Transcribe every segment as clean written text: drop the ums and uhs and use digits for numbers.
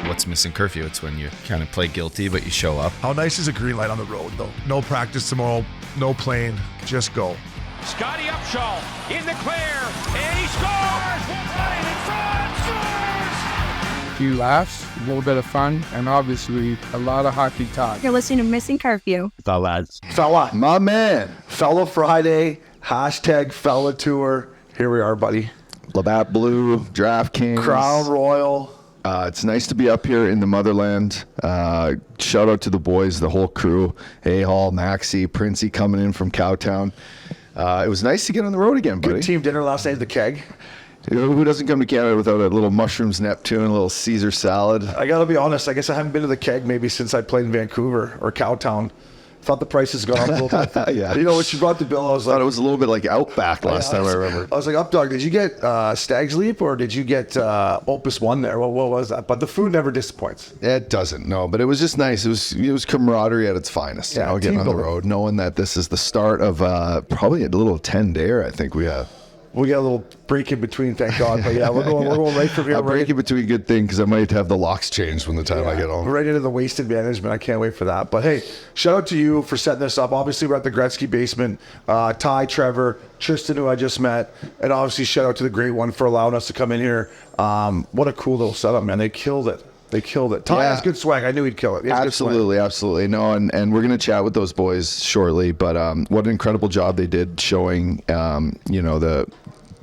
what's Missin Curfew? It's when you kind of play guilty, but you show up. How nice is a green light on the road, though? No practice tomorrow, no plane, just go. Scotty Upshaw in the clear, and he scores! Right in front, scores! A few laughs, a little bit of fun, and obviously a lot of hockey talk. You're listening to Missin Curfew. Fella, lads. Fella. My man. Fella Friday, hashtag Fella Tour. Here we are, buddy. Labatt Blue, DraftKings. Crown Royal. It's nice to be up here in the motherland. Shout out to the boys, the whole crew. A-Hall, Maxie, Princey coming in from Cowtown. It was nice to get on the road again, buddy. Good team dinner last night at the Keg. Who doesn't come to Canada without a little mushrooms Neptune, a little Caesar salad? I got to be honest. I guess I haven't been to the Keg maybe since I played in Vancouver or Cowtown. Thought the prices gone up a little bit. Yeah. You know, when she brought the bill, I was like... Thought it was a little bit like Outback last time I remember. I was like, Updog, did you get Stag's Leap or did you get Opus 1 there? What was that? But the food never disappoints. It doesn't, no. But it was just nice. It was camaraderie at its finest. Yeah, getting on the building. road, knowing that this is the start of probably a little 10-dayer, I think we have. We got a little break in between, thank God. But yeah, we're going right from here. I'll break in between good thing because I might have the locks changed when the time I get home. We're right into the wasted management. I can't wait for that. But hey, shout out to you for setting this up. Obviously, we're at the Gretzky basement. Ty, Trevor, Tristan, who I just met, and obviously shout out to the Great One for allowing us to come in here. What a cool little setup, man. They killed it. Ty has good swag. I knew he'd kill it. He has good swag. Absolutely. No, and we're going to chat with those boys shortly. But what an incredible job they did showing,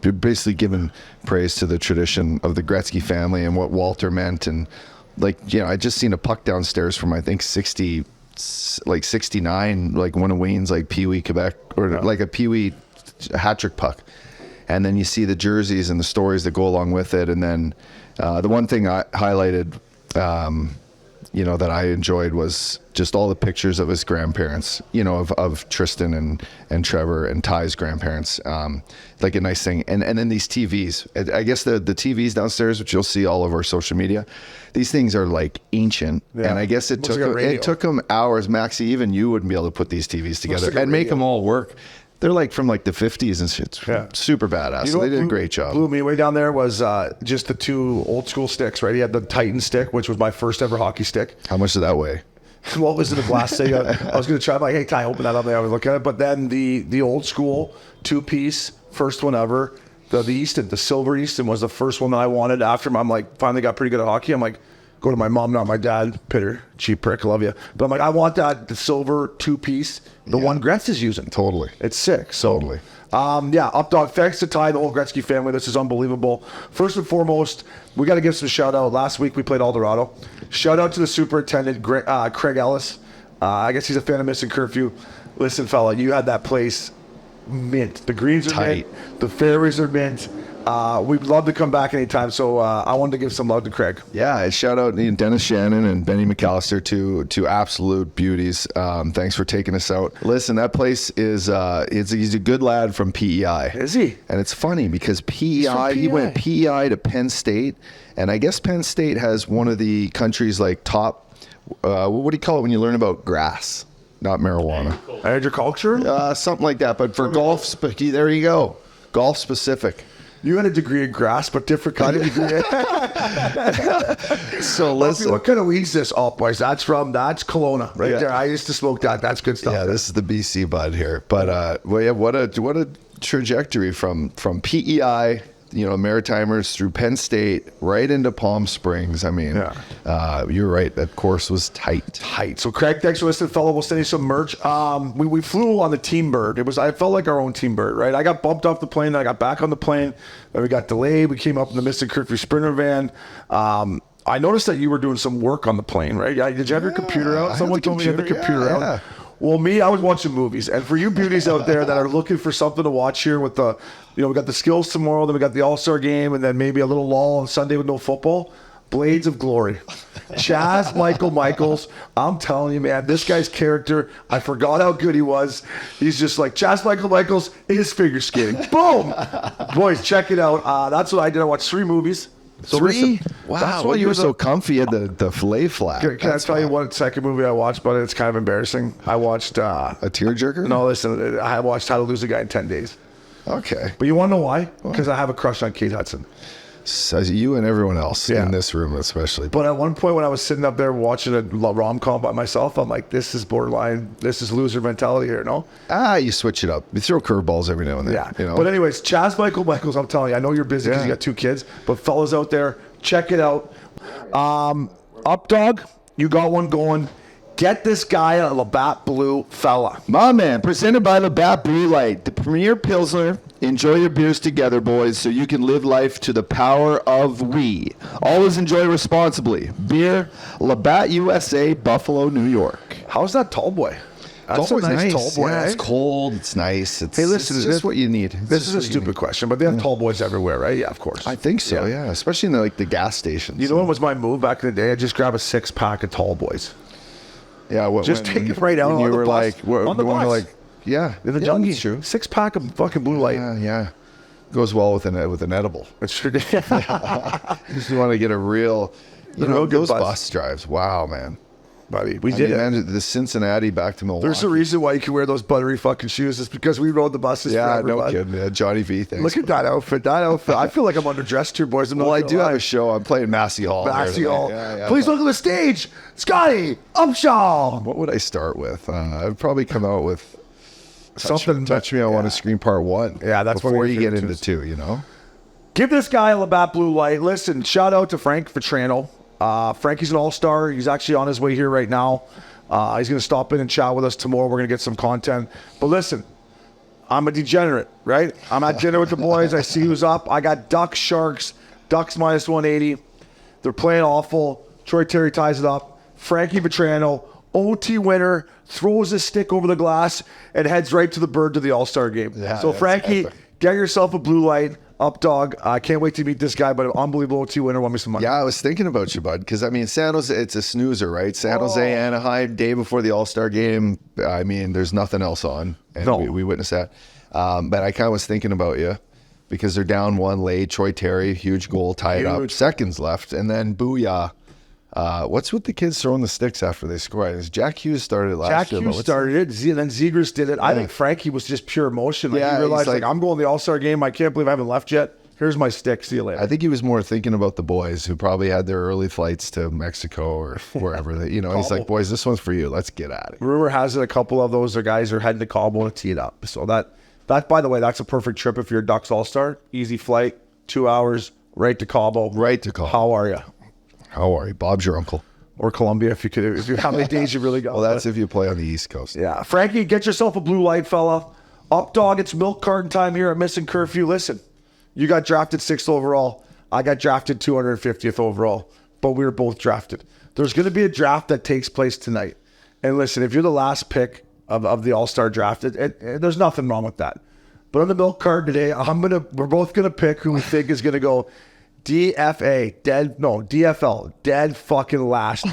you're basically giving praise to the tradition of the Gretzky family and what Walter meant. And I just seen a puck downstairs from I think 69, like one of Wayne's like Pee Wee Quebec or like a Pee Wee hat trick puck. And then you see the jerseys and the stories that go along with it. And then the one thing I highlighted, that I enjoyed was just all the pictures of his grandparents, of Tristan and Trevor and Ty's grandparents, like a nice thing. And then these TVs, I guess the TVs downstairs, which you'll see all over our social media, these things are like ancient. Yeah. And I guess it took them hours. Maxie, even you wouldn't be able to put these TVs together and make them all work. They're like from like the 50s and shit. Yeah. Super badass. So they did a great job. Blew me away down there was just the two old school sticks, right? He had the Titan stick, which was my first ever hockey stick. How much did that weigh? What was in the glass thing? I was going to try, like, hey, Ty, open that up there. I was looking at it. But then the old school two-piece, first one ever, the Easton, the silver Easton was the first one that I wanted after I'm like, finally got pretty good at hockey. I'm like, go to my mom, not my dad. Pitter, cheap prick, love you. But I'm like, I want that, the silver two-piece, the one Gretz is using. Totally. It's sick. So, totally. Updog, thanks to Ty, the whole Gretzky family. This is unbelievable. First and foremost, we got to give some shout out. Last week we played Eldorado. Shout out to the superintendent, Craig Ellis. I guess he's a fan of Missin Curfew. Listen, fella, you had that place mint. The greens are tight. Mint. The fairways are mint. We'd love to come back anytime, so I wanted to give some love to Craig. Yeah, shout out Dennis Shannon and Benny McAllister, two absolute beauties. Thanks for taking us out. Listen, that place is he's a good lad from PEI. Is he? And it's funny because PEI, he went PEI to Penn State, and I guess Penn State has one of the country's like top, what do you call it when you learn about grass? Not marijuana. Agriculture? Something like that, but for golf, there you go. Golf specific. You had a degree in grass, but different kind of degree. So listen. What kind of weed's this? Oh, boys, that's Kelowna right there. I used to smoke that. That's good stuff. Yeah, this is the BC bud here. But what a trajectory from PEI, Maritimers through Penn State right into Palm Springs. I mean, you're right. That course was tight. So Craig, thanks for listening, fella. We'll send you some merch. We flew on the Team Bird. I felt like our own Team Bird, right? I got bumped off the plane. Then I got back on the plane. Then we got delayed. We came up in the Missin Curfew Sprinter van. I noticed that you were doing some work on the plane, right? Did you have your computer out? Someone told me you had the computer out. Yeah. Well, I was watching movies. And for you beauties out there that are looking for something to watch here with the, we got the skills tomorrow, then we got the All-Star game, and then maybe a little lull on Sunday with no football. Blades of Glory. Chaz Michaels. I'm telling you, man, this guy's character, I forgot how good he was. He's just like Chaz Michaels is figure skating. Boom! Boys, check it out. That's what I did. I watched 3 movies. So 3? Wow. That's why you were so comfy at the fillet flat. Can I tell you what second movie I watched, but it's kind of embarrassing. I watched... a tearjerker? No, listen. I watched How to Lose a Guy in 10 Days. Okay. But you want to know why? Because I have a crush on Kate Hudson. So you and everyone else Yeah. in this room, especially. But at one point when I was sitting up there watching a rom-com by myself, I'm like, this is borderline, this is loser mentality here, no? You switch it up. You throw curveballs every now and then. Yeah. You know? But anyways, Michaels, I'm telling you, I know you're busy because Yeah. you got 2 kids, but fellas out there, check it out. Up dog, you got one going. Get this guy a Labatt Blue fella. My man, presented by Labatt Blue Light, the premier Pilsner. Enjoy your beers together, boys, so you can live life to the power of we. Always enjoy responsibly. Beer, Labatt USA, Buffalo, New York. How's that tall boy? That's Always a nice tall boy. Yeah, eh? it's cold. It's nice. It's, Hey, listen, it's just what you need. It's This just is a what you stupid need. question, but they have tall boys everywhere, right? Yeah, of course. I think so, yeah. Especially in the gas stations. You know what was my move back in the day? I just grab a 6-pack of tall boys. Yeah, Just take it right out when on you the were bus. like, what, On the you wanna, bus. like, yeah, In the yeah, junkie. that's true. 6-pack of fucking Blue Light. Yeah. Goes well with an edible. It's true. You just want to get a real, you know, real good those buzz. bus drives. Wow, man. Buddy, we I did mean, it. man, the Cincinnati back to Milwaukee. There's a reason why you can wear those buttery fucking shoes. It's because we rode the buses Yeah, forever, no bud. kidding. Yeah, Johnny V, thanks. Look at that outfit. That outfit. I feel like I'm underdressed here, boys. I'm not Well, I gonna do have lie. a show. I'm playing Massey Hall. Massey here Hall. tonight. Yeah, Please look at the stage. Scotty Upshaw. What would I start with? I'd probably come out with Something. Touch Me, I Want to Scream Part 1. Yeah, that's one of before your you get favorite into tunes. 2, you know? Give this guy a Labatt Blue Light. Listen, shout out to Frank Vetrano. Frankie's an all-star. He's actually on his way here right now. He's going to stop in and chat with us tomorrow. We're going to get some content. But listen, I'm a degenerate, right? I'm at dinner with the boys. I see who's up. I got Ducks, Sharks. Ducks minus 180. They're playing awful. Troy Terry ties it up. Frankie Vetrano, OT winner, throws his stick over the glass and heads right to the bird to the all-star game. Yeah, So that's Frankie, epic. get yourself a Blue Light. Up dog. I can't wait to meet this guy, but an unbelievable OT winner. Want me some money? Yeah, I was thinking about you, bud, because I mean, San Jose, it's a snoozer, right? San Jose, Anaheim, day before the All-Star game. I mean, there's nothing else on, and No. we witnessed that. But I kind of was thinking about you because they're down 1 late. Troy Terry, huge goal, tie it up. Huge. Seconds left, and then booyah. What's with the kids throwing the sticks after they score? Is Jack Hughes started it last Jack year? but Hughes what's- started it, and then Zegers did it. I think Frankie was just pure emotion. Like, Yeah, he he's realized, like, like- I'm going to the All-Star game. I can't believe I haven't left yet. Here's my stick. See you later. I think he was more thinking about the boys who probably had their early flights to Mexico or wherever. He's like, boys, this one's for you. Let's get at it. Rumor has it a couple of those guys are heading to Cabo to tee it up. So that, by the way, that's a perfect trip if you're a Ducks All-Star. Easy flight, 2 hours, right to Cabo. Right to Cabo. How are you? How are you? Bob's your uncle. Or Colombia, if you how many days you really got. Well, that's if you play on the East Coast. Yeah, Frankie, get yourself a Blue Light, fella. Up dog, it's milk carton time here at Missin Curfew. Listen, you got drafted 6th overall. I got drafted 250th overall, but we were both drafted. There's going to be a draft that takes place tonight. And listen, if you're the last pick of the All-Star draft, there's nothing wrong with that. But on the milk card today, we're both going to pick who we think is going to go DFL, dead fucking last.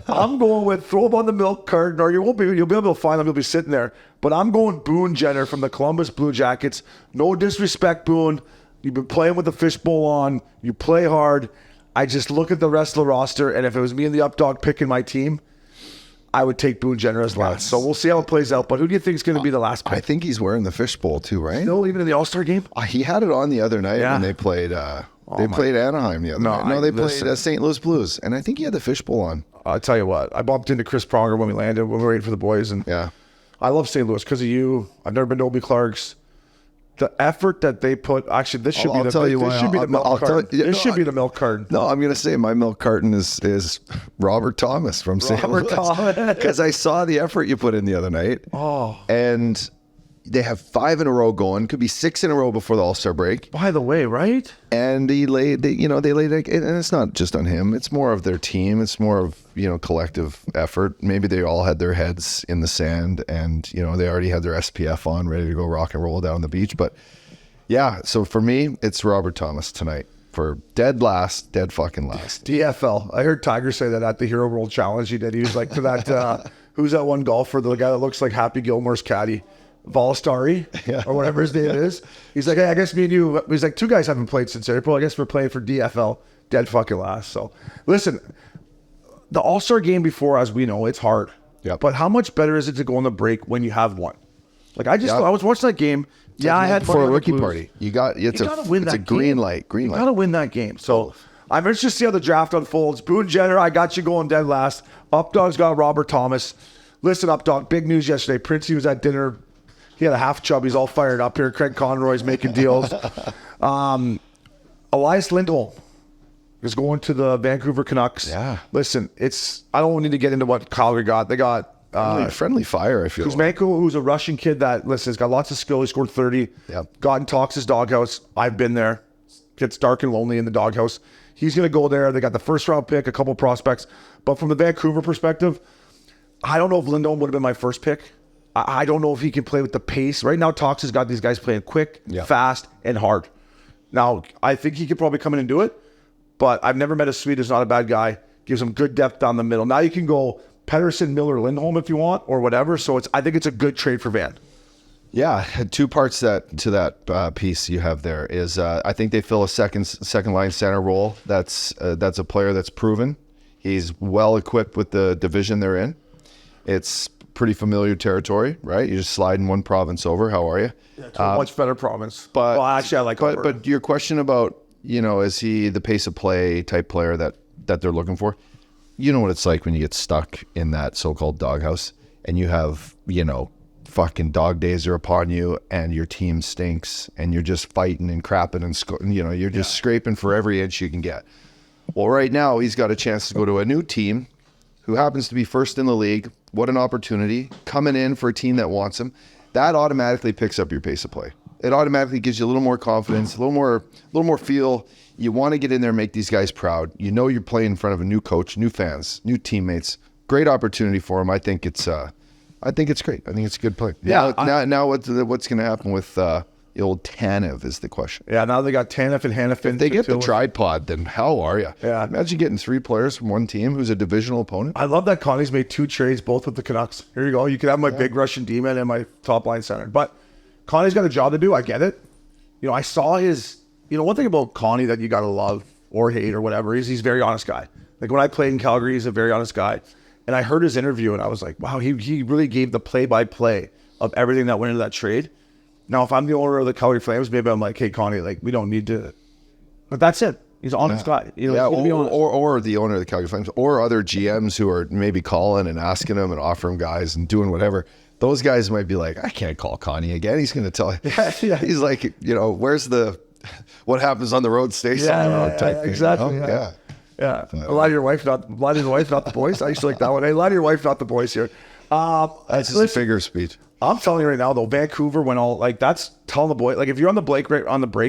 I'm going with throw them on the milk carton, or you'll be able to find them. You'll be sitting there. But I'm going Boone Jenner from the Columbus Blue Jackets. No disrespect, Boone. You've been playing with the fishbowl on. You play hard. I just look at the rest of the roster, and if it was me and the Updog picking my team, I would take Boone Jenner as last. So we'll see how it plays out. But who do you think is going to be the last I pick? think he's wearing the fishbowl too, right? Still even in the All-Star game? He had it on the other night Yeah. when they played. Played Anaheim the other night. No, they played St. Louis Blues, and I think he had the fishbowl on. I'll tell you what. I bumped into Chris Pronger when we landed, when we were waiting for the boys. And Yeah. I love St. Louis because of you. I've never been to Obi Clark's. The effort that they put, actually, this should I'll be the tell you this why. should be the I'll milk tell carton. you- This no, should be the milk carton. No, I'm going to say my milk carton is Robert Thomas from St. Robert Louis. Thomas. Because I saw the effort you put in the other night. Oh. And they have 5 in a row going. Could be 6 in a row before the All-Star break. By the way, right? And they laid, and it's not just on him. It's more of their team. It's more of, collective effort. Maybe they all had their heads in the sand and, they already had their SPF on, ready to go rock and roll down the beach. But yeah, so for me, it's Robert Thomas tonight for dead fucking last. DFL. I heard Tiger say that at the Hero World Challenge he did. He was like to that, who's that one golfer, the guy that looks like Happy Gilmore's caddy? Valstari, or whatever his name is. He's like, hey, I guess me and you, he's like, 2 guys haven't played since April. I guess we're playing for DFL, dead fucking last. So listen, the All-Star game before, as we know, it's hard. Yep. But how much better is it to go on the break when you have one? Like I was watching that game. Yeah, I had for a rookie party. You gotta win that. It's a green light. You gotta win that game. So I'm interested to see how the draft unfolds. Boone Jenner, I got you going dead last. Updog's got Robert Thomas. Listen, Updog, big news yesterday. Princey was at dinner. He had a half chub. He's all fired up here. Craig Conroy's making deals. Elias Lindholm is going to the Vancouver Canucks. Yeah. Listen, I don't need to get into what Calgary got. They got friendly fire, I feel. Kuzmenko, who's a Russian kid that, listen, has got lots of skill. He scored 30. Yep. Got in Talks' doghouse. I've been there. Gets dark and lonely in the doghouse. He's going to go there. They got the first round pick, a couple prospects. But from the Vancouver perspective, I don't know if Lindholm would have been my first pick. I don't know if he can play with the pace. Right now, Talks has got these guys playing quick, fast, and hard. Now, I think he could probably come in and do it, but I've never met a Swede who's not a bad guy. Gives him good depth down the middle. Now you can go Pettersson, Miller, Lindholm if you want, or whatever. So I think it's a good trade for Van. Yeah, two parts to that piece you have there is I think they fill a second line center role. That's a player that's proven. He's well equipped with the division they're in. It's pretty familiar territory, right? You just slide in one province over. How are you? Yeah, to a much better province. But actually, I like. But your question about is he the pace of play type player that they're looking for? You know what it's like when you get stuck in that so-called doghouse and you have fucking dog days are upon you and your team stinks and you're just fighting and crapping and you're just scraping for every inch you can get. Well, right now he's got a chance to go to a new team who happens to be first in the league. What an opportunity coming in for a team that wants him. That automatically picks up your pace of play. It automatically gives you a little more confidence, a little more feel. You want to get in there and make these guys proud. You're playing in front of a new coach, new fans, new teammates. Great opportunity for him. I think it's great. I think it's a good play. Yeah. Now what's going to happen with the old Tanev is the question. Yeah. Now they got Tanev and Hanifin. If they get the tripod, then how are you? Yeah. Imagine getting 3 players from one team who's a divisional opponent. I love that Connie's made 2 trades, both with the Canucks. Here you go. You could have my big Russian D-man and my top line center. But Connie's got a job to do. I get it. I saw his. One thing about Connie that you got to love or hate or whatever is he's a very honest guy. Like when I played in Calgary, he's a very honest guy. And I heard his interview and I was like, wow, he really gave the play-by-play of everything that went into that trade. Now, if I'm the owner of the Calgary Flames, maybe I'm like, hey, Connie, like we don't need to. But that's it. He's an honest guy. Or the owner of the Calgary Flames or other GMs who are maybe calling and asking him and offering guys and doing whatever. Those guys might be like, I can't call Connie again. He's going to tell you. He's like, where's what happens on the road stays on the road type thing. Exactly. Yeah. Lie to your wife, not the boys. I used to like that one. Hey, lie to your wife, not the boys here. That's just a figure of speech. I'm telling you right now, though, Vancouver went all like that's telling the boy. Like if you're on the break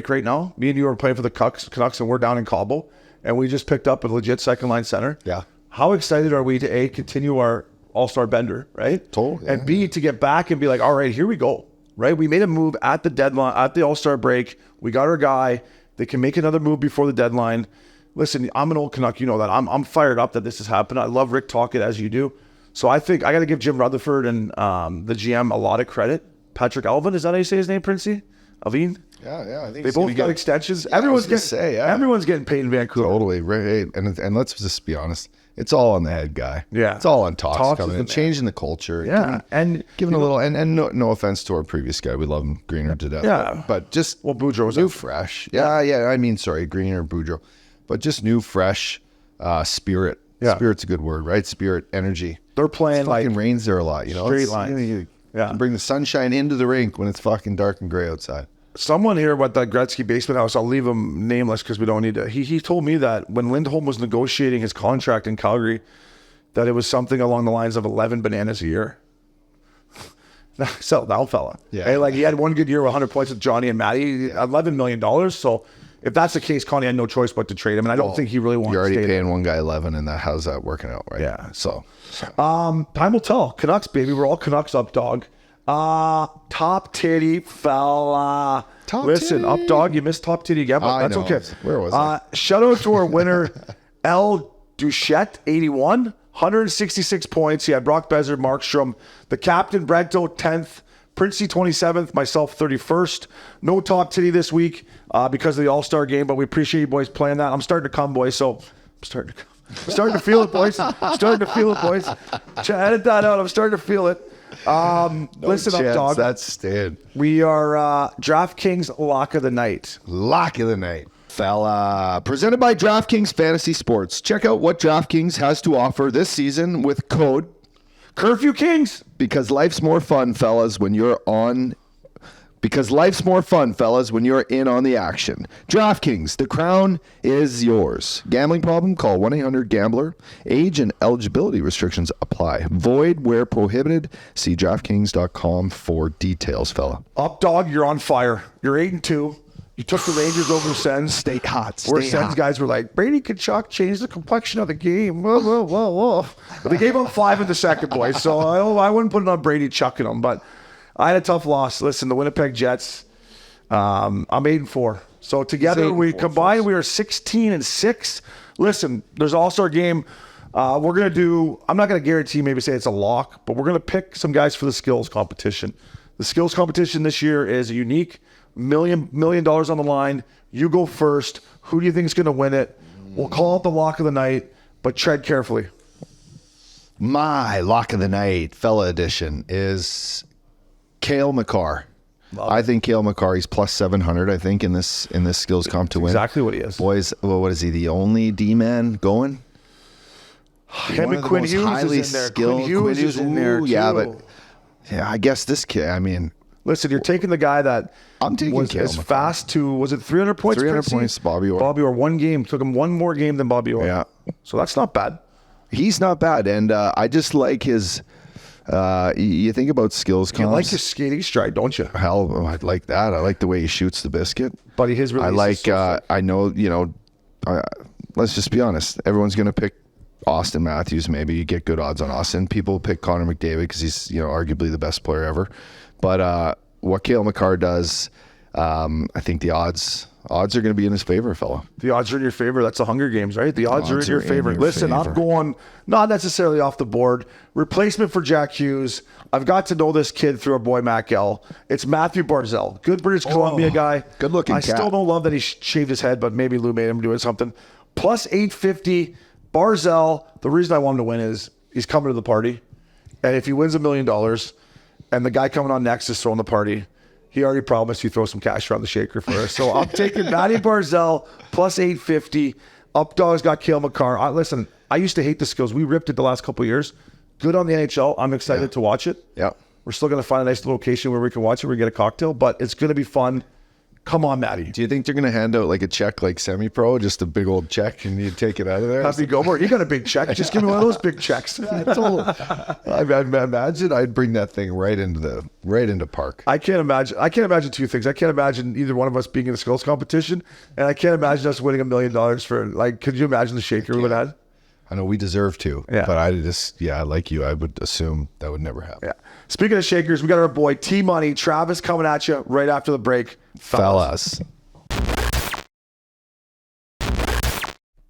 right now, me and you are playing for the Canucks, and we're down in Cabo, and we just picked up a legit second line center. Yeah. How excited are we to continue our all-star bender, right? Totally. And B, to get back and be like, all right, here we go, right? We made a move at the deadline, at the all-star break. We got our guy. They can make another move before the deadline. Listen, I'm an old Canuck. You know that. I'm fired up that this has happened. I love Rick Tocchet as you do. So I think I got to give Jim Rutherford and the GM a lot of credit. Patrick Alvin, is that how you say his name, Princey? Alvin? Yeah. I think they both got extensions. Everyone's getting paid in Vancouver. Totally. Right. And let's just be honest. It's all on the head guy. Yeah. It's all on Talks coming in, changing the culture. Yeah. Giving a little, and no offense to our previous guy. We love him, Greener, to death. Yeah. But just Boudreau was new, fresh. Yeah. I mean, sorry, Greener, Boudreau. But just new, fresh spirit. Yeah. Spirit's a good word, right? Spirit, energy. They're playing it fucking rains there a lot, straight lines. You can bring the sunshine into the rink when it's fucking dark and gray outside. Someone here about that Gretzky basement house, I'll leave him nameless because we don't need to. He told me that when Lindholm was negotiating his contract in Calgary, that it was something along the lines of 11 bananas a year. Sell that fella. Yeah. Hey, like he had one good year with 100 points with Johnny and Matty, $11 million. So if that's the case, Connie had no choice but to trade him. And I don't think he really wants to You're already stay paying there. one guy 11, and how's that working out, right? Yeah. So time will tell. Canucks, baby. We're all Canucks up, dog. Top titty fella. Listen, titty. up, dog. You missed top titty again, but that's know. okay. Where was I? Shout out to our winner, L. Duchette, 81, 166 points. He had Brock Besser, Markstrom, the captain, Brento, 10th, Princey, 27th, myself, 31st. No top titty this week because of the All-Star game, but we appreciate you boys playing that. I'm starting to come, boys, so I'm starting to feel it, boys. Edit that out. I'm starting to feel it. Listen up, dog. That's staying. We are DraftKings Lock of the Night. Lock of the night, fella. Presented by DraftKings Fantasy Sports. Check out what DraftKings has to offer this season with code Curfew Kings. Because life's more fun, fellas, when you're on. Because life's more fun, fellas, when you're in on the action. DraftKings, the crown is yours. Gambling problem? Call 1-800-GAMBLER. Age and eligibility restrictions apply. Void where prohibited. See DraftKings.com for details, fella. Up, dog. You're on fire. You're 8-2. You took the Rangers over Sens. Stay hot. Where Stay Sens hot. guys were like, Brady Kachuk changed the complexion of the game. Whoa, whoa, whoa, whoa. But they gave up 5 in the second, boys. So I wouldn't put it on Brady chucking them. But I had a tough loss. Listen, the Winnipeg Jets, I'm 8-4. So together we combined, we are 16-6. Listen, there's All-Star game. We're going to do, I'm not going to guarantee, maybe say it's a lock, but we're going to pick some guys for the skills competition. The skills competition this year is a unique $1 million on the line. You go first. Who do you think is going to win it? We'll call it the lock of the night, but tread carefully. My lock of the night, fella edition, is Cale Makar. I think Cale Makar, he's plus 700, I think, in this skills comp to win. Exactly what he is. Boys, well, what is he, the only D-man going? Him and Quinn Hughes is in there. Quinn Hughes is in there, too. Yeah, but I guess this kid, I mean. Listen, you're taking the guy that I'm taking was Cale as Makar. fast to, was it 300 points? 300 Princey? points, Bobby Orr. Bobby Orr, one game. Took him one more game than Bobby Orr. Yeah. So that's not bad. He's not bad, and I just like his, you think about skills comps. You like his skating stride, don't you? Hell, I like that. I like the way he shoots the biscuit. Buddy, his release I like, is so sick. I know, let's just be honest. Everyone's going to pick Austin Matthews, maybe. You get good odds on Austin. People pick Connor McDavid because he's, arguably the best player ever. But what Cale Makar does, I think the odds are going to be in his favor, fella. The odds are in your favor. That's the Hunger Games, right? The odds are in your favor. Listen, favor. I'm going not necessarily off the board. Replacement for Jack Hughes. I've got to know this kid through our boy Mac L. It's Matthew Barzal. Good British Columbia guy. Good looking I cat. still don't love that he shaved his head, but maybe Lou made him do it something. Plus 850. Barzal, the reason I want him to win is he's coming to the party. And if he wins $1 million and the guy coming on next is throwing the party, he already promised you throw some cash around the shaker for us. So I'm taking Matty Barzal plus 850. Updog's got Cale Makar. Listen, I used to hate the skills. We ripped it the last couple of years. Good on the NHL. I'm excited to watch it. Yeah. We're still going to find a nice location where we can watch it. We get a cocktail, but it's going to be fun. Come on, Matty. Do you think they're going to hand out like a check like semi-pro, just a big old check, and you take it out of there? Happy Gilmore, you got a big check. Just give me one of those big checks. I imagine I'd bring that thing right into Parc. I can't imagine two things. I can't imagine either one of us being in a skills competition, and I can't imagine us winning $1 million for, like, could you imagine the shaker we would have had? I know we deserve to, Yeah. but I just, like you, I would assume that would never happen. Yeah. Speaking of shakers, we got our boy T-Money, Travis coming at you right after the break. Fellas.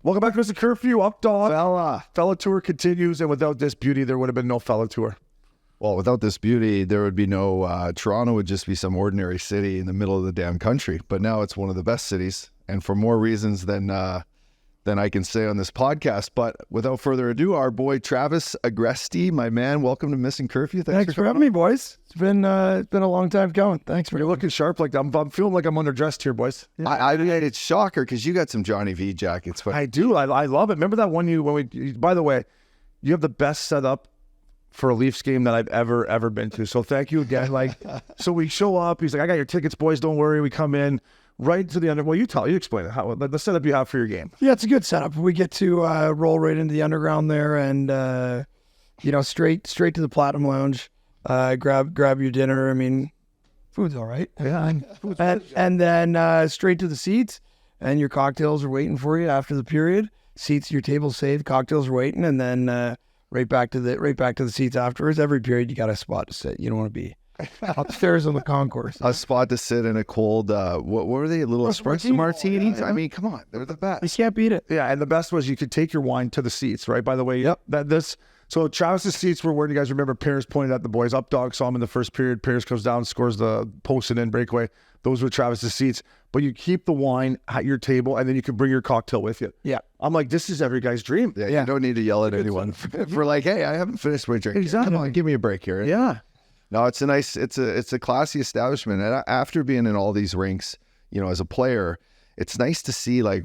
Welcome back to Missin Curfew. Up, dog. Fella tour continues, and without this beauty, there would have been no fella tour. Well, without this beauty, there would be no, Toronto would just be some ordinary city in the middle of the damn country. But now it's one of the best cities, and for more reasons than I can say on this podcast. But without further ado, our boy Travis Agresti, my man, welcome to Missin Curfew. Thanks for having me, boys. It's been a long time coming. Thanks for You're looking sharp. Like I'm feeling like I'm underdressed here, boys. I it's shocker because you got some Johnny V jackets. But I do. I love it. Remember that one by the way, you have the best setup for a Leafs game that I've ever been to. So thank you again. Like, so we show up. He's like, I got your tickets, boys. Don't worry. We come in right to the under. Well, you explain it. How the setup you have for your game. Yeah, it's a good setup. We get to roll right into the underground there, and straight to the Platinum Lounge. Grab your dinner. I mean, food's all right. Yeah, and then straight to the seats, and your cocktails are waiting for you after the period. Seats, your table's saved, cocktails are waiting, and then right back to the seats afterwards. Every period, you got a spot to sit. You don't want to be upstairs on the concourse. A spot to sit in a cold, what were they? A little espresso martinis? I mean, come on. They're the best. You can't beat it. Yeah, and the best was you could take your wine to the seats, right? By the way, Yep. So Travis's seats were where you guys remember Paris pointed at the boys. Up dog saw him in the first period. Paris comes down, scores the post and in breakaway. Those were Travis's seats. But you keep the wine at your table, and then you can bring your cocktail with you. Yeah. I'm like, this is every guy's dream. Yeah, you don't need to yell at anyone for like, hey, I haven't finished my drink. Exactly. Come on, give me a break here. Yeah. No, it's a classy establishment. And after being in all these rinks, you know, as a player, it's nice to see like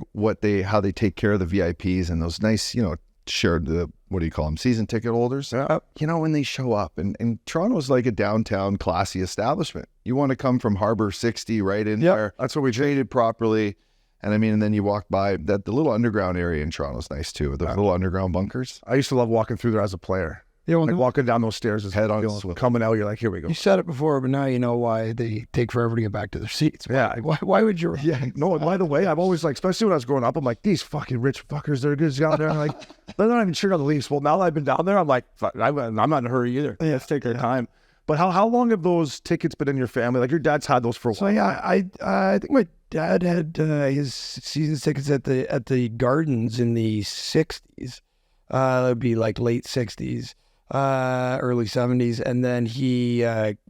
how they take care of the VIPs and those nice, you know, shared what do you call them, season ticket holders. You know, when they show up, and Toronto's like a downtown classy establishment. You want to come from Harbor 60 right in there. That's what we traded properly. And I mean, and then you walk by the little underground area in Toronto's nice too. Those little underground bunkers. I used to love walking through there as a player. Yeah, well, Like walking down those stairs, Head on feeling- swivel. coming out. You're like, here we go. you said it before, but now you know why they take forever to get back to their seats. Yeah. Why would you? Yeah, no, and by the way, I've always like, especially when I was growing up, I'm like, these fucking rich fuckers, they're good down there. I'm like, they're not even cheering on the Leafs. Well, now that I've been down there, I'm like, fuck, I'm not in a hurry either. Yeah, Let's take our time. But how long have those tickets been in your family? Like your dad's had those for a while. So yeah, I think my dad had his season tickets at the Gardens in the '60s. It'd be like late '60s, early '70s, and then he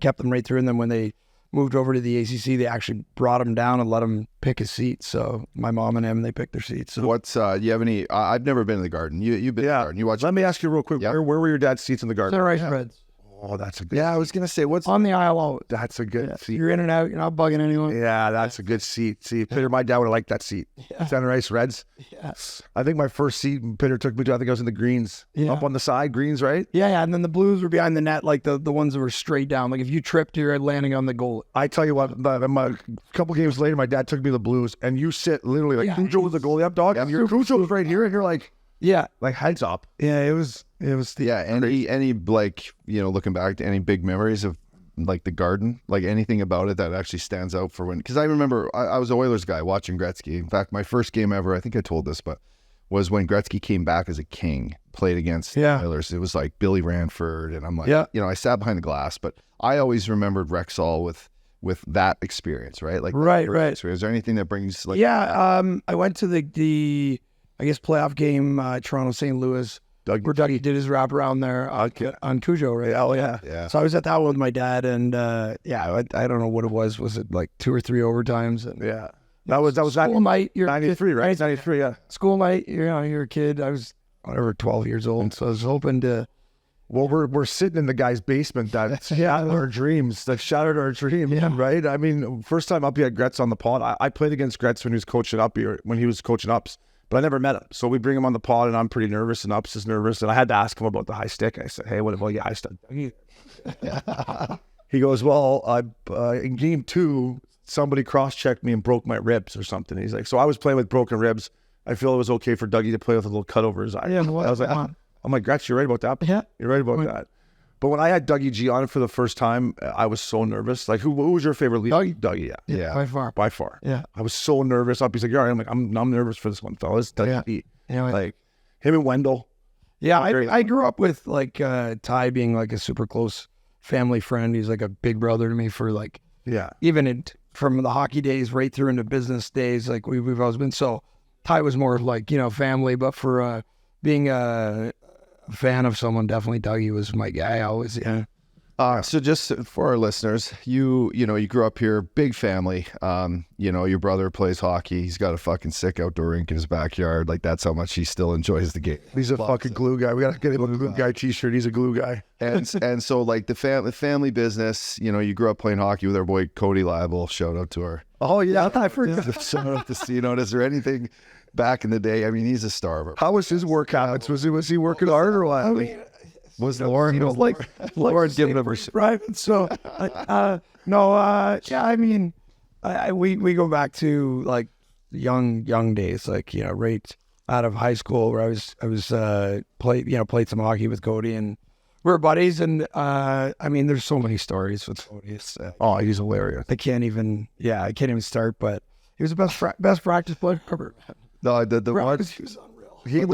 kept them right through. And then when they moved over to the ACC, they actually brought him down and let him pick his seat. So my mom and him, they picked their seats. So What's do you have any? I've never been to the Garden. You've been to the Garden. You watch? Let me ask you real quick. Yep. Where were your dad's seats in the garden? Sunrise Reds Oh, that's a good. Yeah, I was gonna say what's on the aisle always. That's a good seat. You're in and out. You're not bugging anyone. Yeah, that's a good seat. See, Peter, my dad would have liked that seat. Center Ice Reds. Yes. I think my first seat Peter took me to, I think I was in the greens. Yeah. Up on the side, greens, right? Yeah, and then the Blues were behind the net, like the ones that were straight down. Like if you tripped, you're landing on the goal. I tell you what, a couple games later, my dad took me to the Blues, and you sit literally like Yeah. Cujo was the goalie up dog, and your Cujo's right here, and you're like Yeah, heads up. yeah. It was any like, you know, looking back to any big memories of like the Garden, like anything about it that actually stands out for when? Because I remember I was an Oilers guy watching Gretzky. In fact, my first game ever, I think I told this, but was when Gretzky came back as a king, played against the Oilers. It was like Billy Ranford, and I'm like, you know, I sat behind the glass, but I always remembered Rexall with that experience, right? Like Right. Is there anything that brings like? I went to the I guess playoff game, Toronto St. Louis, where Dougie did his wraparound there on Cujo, right? Oh Yeah. So I was at that one with my dad, and I don't know what it was. Was it like 2 or 3 overtimes? And Yeah, that was school night. You're 93, right? 93, yeah. School night. You're a kid. I was 12 years old, so I was hoping to. Well, we're sitting in the guy's basement that shattered our dreams. That shattered our dreams, right? I mean, first time up, he had Gretz on the pod. I played against Gretz when he was coaching up here, when he was coaching ups, but I never met him. So we bring him on the pod, and I'm pretty nervous, and Ups is nervous, and I had to ask him about the high stick. I said, "Hey, what about your high stick?" He goes, "Well, in game 2, somebody cross-checked me and broke my ribs or something." He's like, "So I was playing with broken ribs. I feel it was okay for Dougie to play with a little cut over his eye." Yeah, I was like, I'm like, Gretz, you're right about that. Yeah. You're right about that. But when I had Dougie G on for the first time, I was so nervous. Like, who was your favorite lead? Dougie, Yeah. by far. by far. Yeah. I was so nervous. He's like, "You're all right." I'm like, I'm nervous for this one, fellas. Dougie. Yeah, Like, him and Wendell. Yeah, I grew up with like Ty being like a super close family friend. He's like a big brother to me for like Yeah. even from the hockey days right through into business days. Like we've always been so. Ty was more like family, but for being a fan of someone, definitely Dougie was my guy. Always, yeah. So just for our listeners, you grew up here, big family. Your brother plays hockey. He's got a fucking sick outdoor rink in his backyard. Like that's how much he still enjoys the game. He's a fucking glue guy. We got to get him a glue guy t-shirt. He's a glue guy. And so like the family business, you grew up playing hockey with our boy Cody Liable. Shout out to our. Oh, yeah. I forgot. Shout out to Is there anything back in the day? I mean, he's a star of our. How was his workouts? Was he working hard or what? I mean, Was Lauren? Lauren giving him private. So yeah. I mean, we go back to like young days, like right out of high school where I was played some hockey with Cody and we were buddies. And I mean, there's so many stories with Cody. Oh, he's hilarious. I can't even start. But he was the best practice player ever. No, the one. He was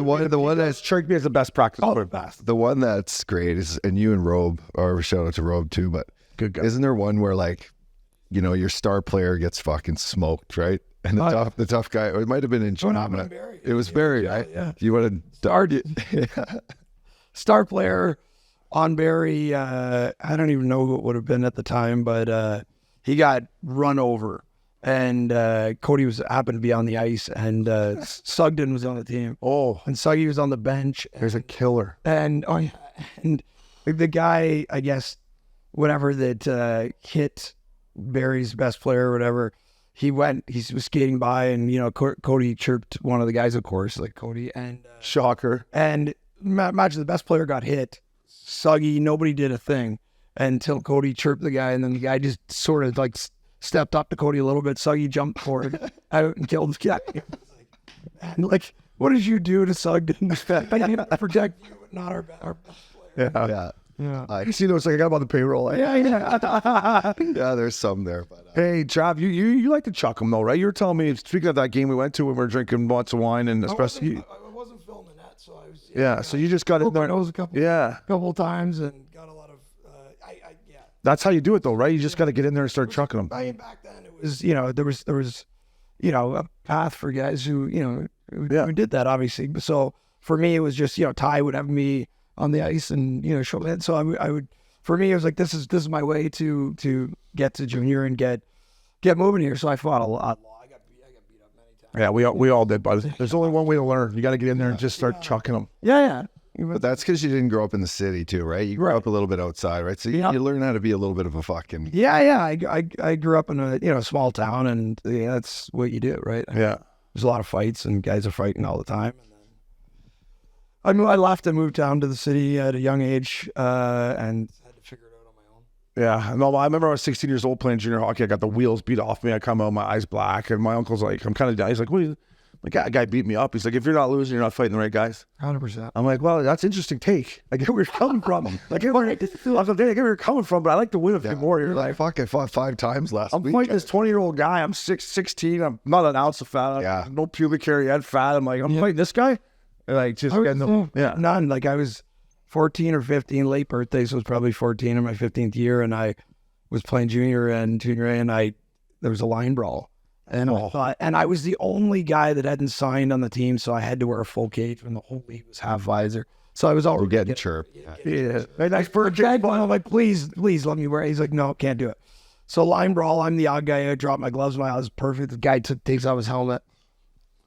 unreal. The one that's Chuck me as the best practice player. the one that's great is, and you and Robe, or shout out to Robe too, but Good guy. Isn't there one where like, your star player gets fucking smoked, right? And the tough guy, or it might have been in China. It was Barry, right? Yeah. You want to Star player on Barry. I don't even know who it would have been at the time, but he got run over. And Cody happened to be on the ice, and Sugden was on the team. Oh, And Suggy was on the bench. there's a killer. And the guy, I guess, whatever that hit Barry's best player or whatever. He was skating by, and Cody chirped one of the guys, of course, like Cody, and Shocker. And imagine the best player got hit, Suggy, nobody did a thing until Cody chirped the guy, and then the guy just sort of like stepped up to Cody a little bit. Suggy jumped forward out and killed the guy. And like, what did you do to Sug? I need to protect you, but not our best player. Yeah. I see those, like, I got him on the payroll. Yeah. Yeah, there's some there. But Hey, Trav, you like to chuck them though, right? You were telling me, speaking of that game we went to when we were drinking lots of wine and espresso. I wasn't filming that, so I was. Yeah, so you just got in there. Nose a couple times and got a lot of. That's how you do it though, right? You just got to get in there and start chucking them. I mean, back then it was, there was, a path for guys who did that, obviously. So for me, it was just, Ty would have me on the ice and, show me. So I would, for me, it was like, this is my way to get to junior and get moving here. So I fought a lot. I got beat up many times. Yeah, we all did, but there's only one way to learn. You got to get in there and just start chucking them. Yeah. But that's because you didn't grow up in the city too, right? You grew up a little bit outside, right? So you learn how to be a little bit of a fucking... Yeah. I grew up in a small town, and that's what you do, right? Yeah. There's a lot of fights, and guys are fighting all the time. And then I left and moved down to the city at a young age, and had to figure it out on my own. Yeah. No, I remember I was 16 years old playing junior hockey. I got the wheels beat off me. I come out, my eyes black, and my uncle's like, I'm kind of... He's like, what are you... Like, that guy beat me up. He's like, if you're not losing, you're not fighting the right guys. 100%. I'm like, well, that's an interesting take. I get where you're coming from. I get where you're coming from, but I like to win a few more. You're like, fuck, I fought 5 times last week. I'm fighting this 20-year-old guy. I'm 16. I'm not an ounce of fat. Yeah. No pubic hair yet, fat. I'm like, I'm fighting this guy? And like, just getting them. Yeah. None. Like, I was 14 or 15, late birthday, so it was probably 14 in my 15th year, and I was playing junior A, and there was a line brawl. And I thought, and I was the only guy that hadn't signed on the team, so I had to wear a full cage when the whole league was half visor. So I was already getting chirped. Yeah. I'm like, please let me wear it. He's like, no, can't do it. So line brawl, I'm the odd guy. I drop my gloves. My eyes perfect. The guy takes off his helmet.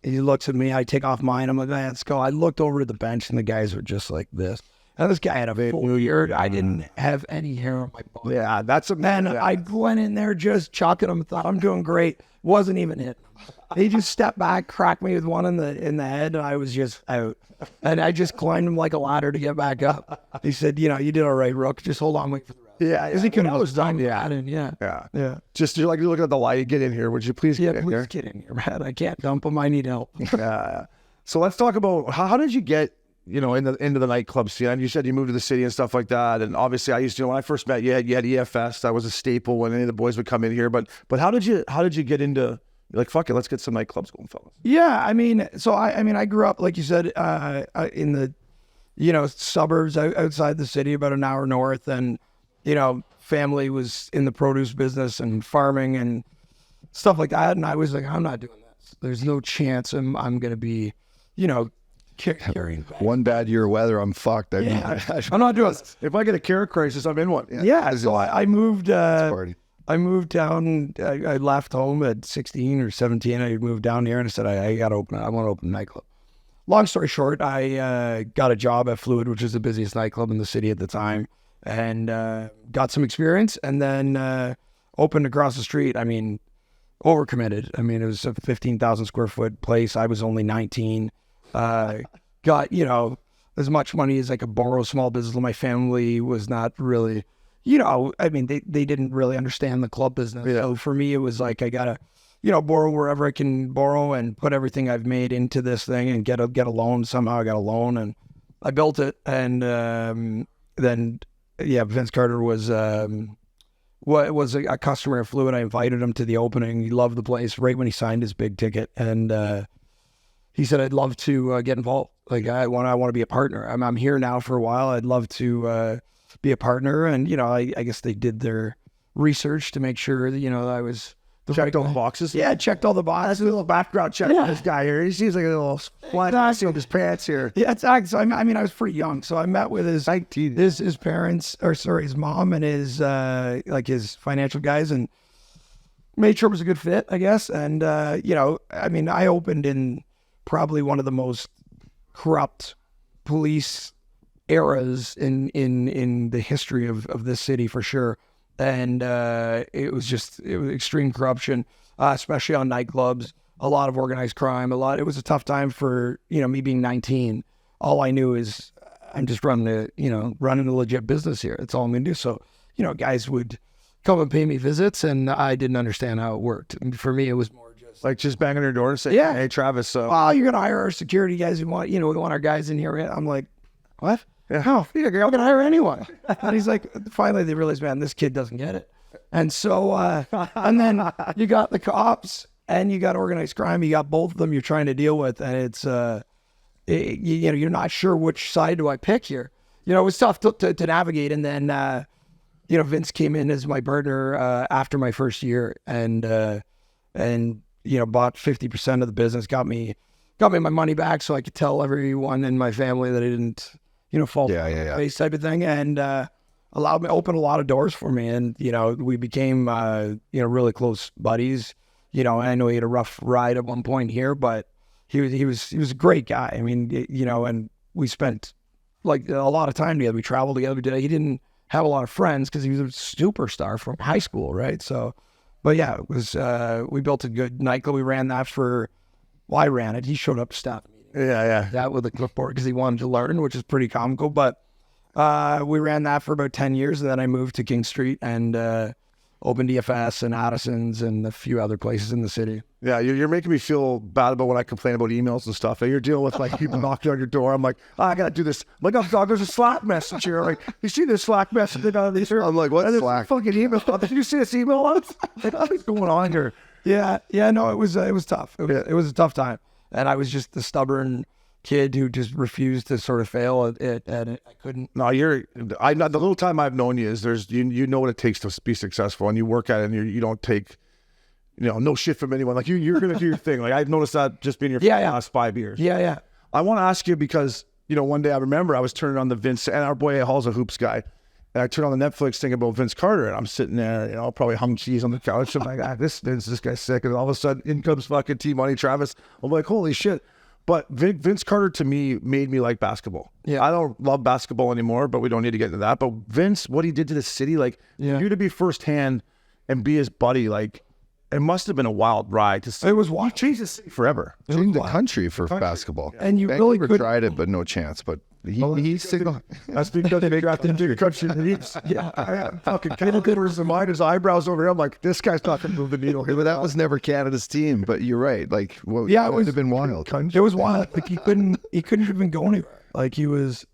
He looks at me. I take off mine. I'm like, let's go. I looked over at the bench, and the guys were just like this. And this guy had a full beard. I didn't have any hair on my body. Yeah, that's a man. I went in there just chucking him. Thought I'm doing great. Wasn't even hitting him. He just stepped back, cracked me with one in the head, and I was just out. And I just climbed him like a ladder to get back up. He said, you did all right, Rook. Just hold on, wait for the rest. Yeah, because he couldn't. I was done. Yeah. Just you're like, you're looking at the light. Get in here, would you please? Get in here, man. I can't dump him. I need help. Yeah. So let's talk about how did you get into the nightclub scene? And you said you moved to the city and stuff like that. And obviously, I used to when I first met you, you had EFS. That was a staple when any of the boys would come in here. But how did you get into? Like, fuck it, let's get some nightclubs going, fellas. Yeah, I mean, I grew up, like you said, in the, suburbs outside the city, about an hour north, and, family was in the produce business and farming and stuff like that, and I was like, I'm not doing this. There's no chance I'm going to be, carrying back. One bad year of weather, I'm fucked. I'm not doing this. If I get a care crisis, I'm in one. Yeah, so I moved. I moved down. I left home at 16 or 17. I moved down here and I said, I got to open. I want to open a nightclub. Long story short, I got a job at Fluid, which was the busiest nightclub in the city at the time, and got some experience. And then opened across the street. I mean, overcommitted. I mean, it was a 15,000 square foot place. I was only 19. Got as much money as I could borrow. Small business. My family was not really. I mean, they didn't really understand the club business. Yeah. So for me, it was like, I gotta, borrow wherever I can borrow and put everything I've made into this thing and get a loan. Somehow I got a loan and I built it. And then Vince Carter was a customer at Fluid. I invited him to the opening. He loved the place right when he signed his big ticket. And he said, I'd love to get involved. Like, I want to be a partner. I'm here now for a while. I'd love to be a partner. And, I guess they did their research to make sure that, I was the checked all the boxes. Yeah, checked all the boxes. A little background check on this guy here. He seems like a little flat on his pants here. Yeah, exactly. So I mean, I was pretty young. So I met with his parents, his mom and his his financial guys, and made sure it was a good fit, I guess. And I mean, I opened in probably one of the most corrupt police eras in the history of this city for sure. And it was extreme corruption, especially on nightclubs, a lot of organized crime, it was a tough time for, me being 19. All I knew is I'm just running a legit business here. That's all I'm going to do. So, guys would come and pay me visits, and I didn't understand how it worked. And for me, it was more just Like just banging on your door and saying, Yeah. "Hey, Travis, oh, you're going to hire our security guys. We want our guys in here." I'm like, what? How? You're not going to hire anyone. And he's like, finally they realized, man, this kid doesn't get it. And so, and then you got the cops and you got organized crime. You got both of them you're trying to deal with. And it's, you're not sure which side do I pick here. It was tough to navigate. And then, Vince came in as my partner after my first year and bought 50% of the business, got me my money back so I could tell everyone in my family that I didn't, fall face type of thing, and opened a lot of doors for me. And, we became, really close buddies. I know he had a rough ride at one point here, but he was a great guy. I mean, and we spent like a lot of time together. We traveled together. He didn't have a lot of friends because he was a superstar from high school, right? So, but yeah, it was, we built a good nightclub. We ran that I ran it. He showed up to staff meeting. yeah. That with a clipboard because he wanted to learn, which is pretty comical. But we ran that for about 10 years. And then I moved to King Street and opened EFS and Addison's and a few other places in the city. Yeah, you're making me feel bad about when I complain about emails and stuff. You're dealing with like people knocking on your door. I'm like, I gotta do this. I'm like, oh God, there's a Slack message here. Like, you see this Slack message? I'm like, what Slack? Fucking email. Did you see this email? What's going on here? Yeah. No, it was tough. It was a tough time, and I was just the stubborn kid who just refused to sort of fail at it. I couldn't. No, the little time I've known you is you know what it takes to be successful, and you work at it, and you don't take, no shit from anyone. Like you're gonna do your thing. Like I've noticed that just being here for the last 5 years. Yeah. I want to ask you because one day I remember I was turning on the Vince, and our boy Hall's a hoops guy, and I turned on the Netflix thing about Vince Carter, and I'm sitting there, probably hung cheese on the couch. I'm like, this guy's sick, and all of a sudden in comes fucking T-Money Travis. I'm like, holy shit. But Vince Carter to me made me like basketball. Yeah. I don't love basketball anymore, but we don't need to get into that. But Vince, what he did to the city, like you to be firsthand and be his buddy, like it must have been a wild ride to see. It was wild. Change the city forever. Changed the country for basketball. And you Vancouver really could tried it, but no chance. But he signaled. That's because they drafted him to the country. Yeah, fucking Cannadips and mine, his eyebrows over here. I'm like, this guy's not going to move the needle here. But that was never Canada's team. But you're right. Like, well, Yeah, it would have been wild. It was wild. Like he couldn't even go anywhere. Like he was.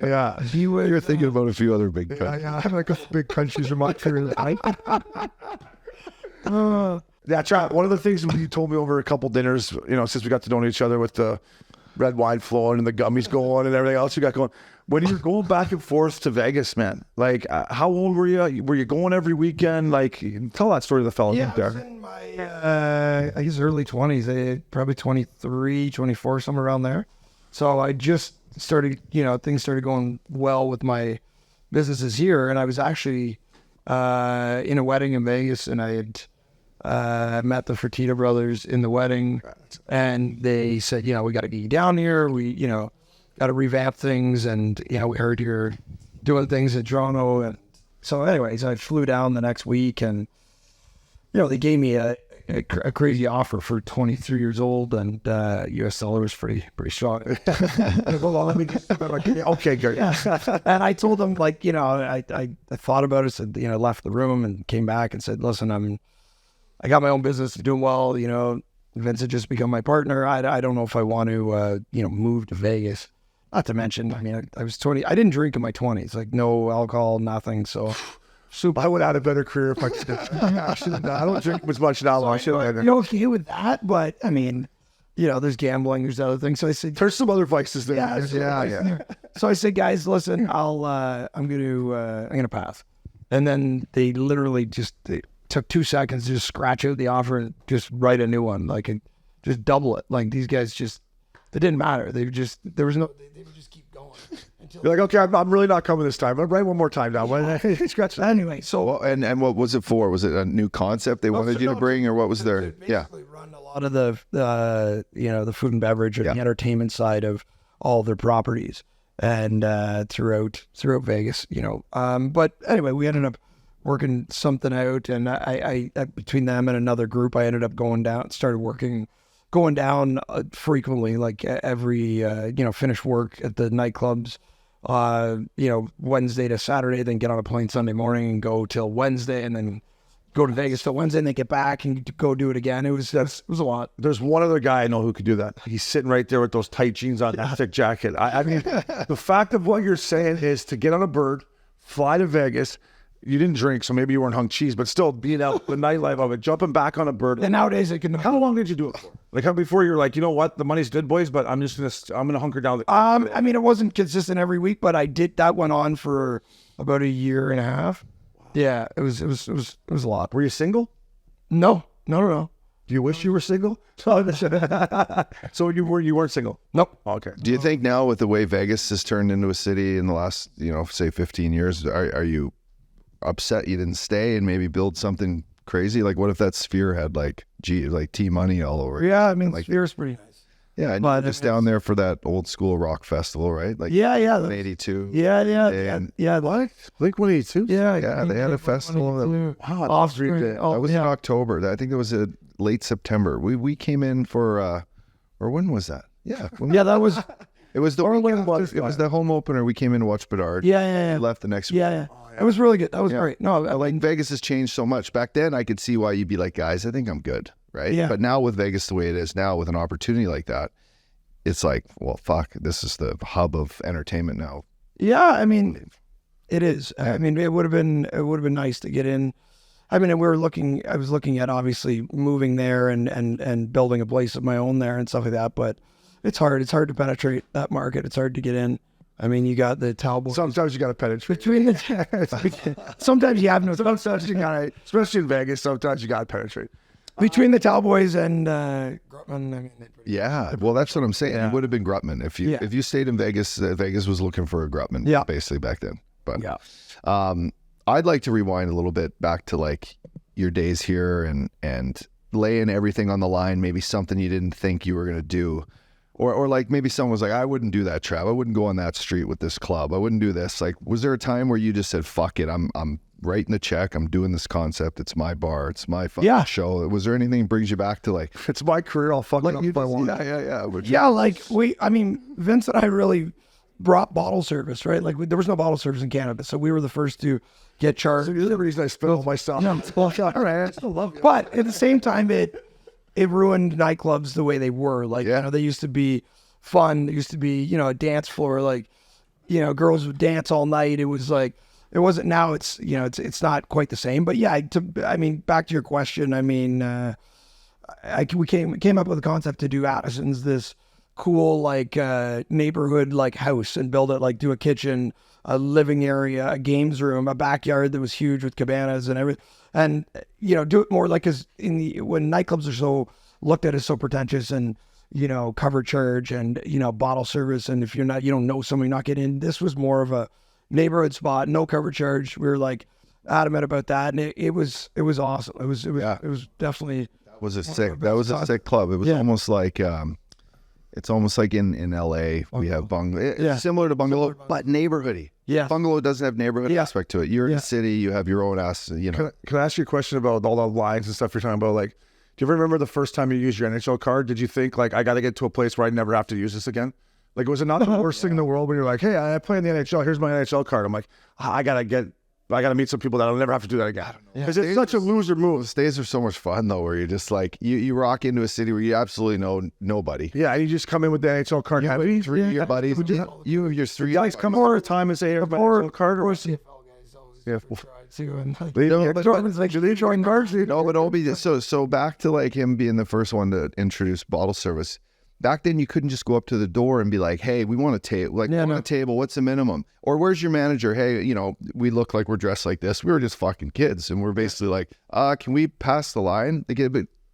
Yeah, You're thinking about a few other big countries. I have like a big countries in my career. Yeah, Chad, one of the things you told me over a couple dinners, since we got to know each other with the red wine flowing and the gummies going and everything else you got going. When you're going back and forth to Vegas, man, like how old were you? Were you going every weekend? Like, tell that story to the fellas out I there. was in my, I guess early 20s, probably 23, 24, somewhere around there. So I just started, things started going well with my businesses here. And I was actually in a wedding in Vegas, and I had met the Fertitta brothers in the wedding, and they said, we got to get you down here. We, got to revamp things. And, we heard you're doing things in Toronto. And so anyways, I flew down the next week, and, they gave me a crazy offer for 23 years old, and US dollar was pretty strong. Hold on, let me just, okay, good. Yeah. And I told them, like, I thought about it, said, left the room and came back and said, listen, I got my own business, doing well, Vince had just become my partner. I don't know if I want to, move to Vegas. Not to mention, I was 20. I didn't drink in my 20s, like no alcohol, nothing. So I would have had a better career if I could. I don't drink as much now. I should have. You're okay with that, but there's gambling, there's other things. So I said, There's some other vices there. Yeah. So I said, guys, listen, I'm gonna pass. And then they literally they took 2 seconds to just scratch out the offer and just write a new one, like just double it. Like these guys it didn't matter. They would just keep going. You're like, okay, I'm really not coming this time. I'll write one more time now. Scratch that. Anyway, so Well, and what was it for? Was it a new concept they wanted you to bring, or what was their? Yeah. basically run a lot of the the food and beverage and the entertainment side of all their properties. and throughout Vegas, you know. But anyway, we ended up working something out, and I between them and another group, I ended up going down frequently, like every finish work at the nightclubs, Wednesday to Saturday, then get on a plane Sunday morning and go till Wednesday, and then go to Vegas till Wednesday, and then get back and go do it again. It was a lot. There's one other guy I know who could do that. He's sitting right there with those tight jeans on, that thick jacket. I mean, the fact of what you're saying is to get on a bird, fly to Vegas. You didn't drink, so maybe you weren't hung cheese, but still being out the nightlife of it, jumping back on a bird. And nowadays it can. How long did you do it for? Like how before you're like, you know what, the money's good, boys, but I'm gonna hunker down. I mean, it wasn't consistent every week, but I did. That went on for about a year and a half. Yeah, it was a lot. Were you single? No. Do you wish you were single? So you weren't single? Nope. Okay. Do you think now with the way Vegas has turned into a city in the last, say 15 years, are you upset you didn't stay and maybe build something crazy? Like what if that Sphere had like T-Money all over it? Yeah, I mean, like Sphere's pretty nice. Yeah, and but just down there for that old school rock festival, right? Like yeah. 82. Yeah. What? Blink-182? Yeah, They had a festival. Wow. Off screen. That was in October. I think it was late September. We came in for, or when was that? Yeah. Yeah, that was. It was the it was the home opener. We came in to watch Bedard. Yeah. We left the next week. Yeah. It was really good. That was great. No, Like Vegas has changed so much. Back then, I could see why you'd be like, guys, I think I'm good, right? Yeah. But now with Vegas the way it is now, with an opportunity like that, it's like, well, fuck, this is the hub of entertainment now. Yeah, I mean, it is. I mean, it would have been nice to get in. I mean, I was looking at obviously moving there and building a place of my own there and stuff like that. But it's hard. It's hard to penetrate that market. It's hard to get in. I mean, you got the Talbot. Sometimes you got to penetrate. Sometimes you have no. Sometimes you got to, especially in Vegas, sometimes you got to penetrate. Between the Cowboys and Grutman, I mean, yeah. Well, that's what I'm saying. It would have been Grutman if you stayed in Vegas. Vegas was looking for a Grutman, basically back then. But I'd like to rewind a little bit back to like your days here and laying everything on the line. Maybe something you didn't think you were gonna do. Or like maybe someone was like, I wouldn't do that, Trav. I wouldn't go on that street with this club. I wouldn't do this. Like, was there a time where you just said, fuck it, I'm writing the check. I'm doing this concept. It's my bar. It's my fucking show. Was there anything that brings you back to like, it's my career. I'll fuck it up if I want. Yeah, like Vince and I really brought bottle service, right? Like there was no bottle service in Canada. So we were the first to get charged. The other reason I spent all my stuff. All right, I still love you. But at the same time, it ruined nightclubs the way they were. Like, they used to be fun. There used to be, a dance floor, like, girls would dance all night. It was like, it wasn't now. It's, it's not quite the same. But yeah, I mean, back to your question. I mean, we came up with a concept to do Addison's, this cool, like, neighborhood, like, house, and build it, like, do a kitchen, a living area, a games room, a backyard that was huge with cabanas and everything. And, do it more like, cause when nightclubs are so looked at as so pretentious and, cover charge and, bottle service. And if you don't know somebody, not get in, this was more of a neighborhood spot, no cover charge. We were like adamant about that. And it was awesome. It was definitely. That was a sick club. It was almost like, it's almost like in LA, we have bungalow. It's similar to bungalow, but neighborhoody. Yeah. Bungalow doesn't have neighborhood aspect to it. You're in the city, you have your own ass, Can I ask you a question about all the lines and stuff you're talking about? Like, do you ever remember the first time you used your NHL card? Did you think, like, I got to get to a place where I never have to use this again? Like, was it not the worst thing in the world when you're like, hey, I play in the NHL, here's my NHL card. I'm like, I got to meet some people that I'll never have to do that again. Because it's such a loser move. Those days are so much fun, though, where you're just like, you rock into a city where you absolutely know nobody. Yeah, and you just come in with the NHL card. You have three of your buddies. You have your three guys come over a time and say, hey, my NHL card. Or CFL guys always So back to like him being the first one to introduce bottle service. Back then, you couldn't just go up to the door and be like, hey, we want a table. Like, a table, what's the minimum? Or where's your manager? Hey, we look like we're dressed like this. We were just fucking kids. And we're basically like, can we pass the line?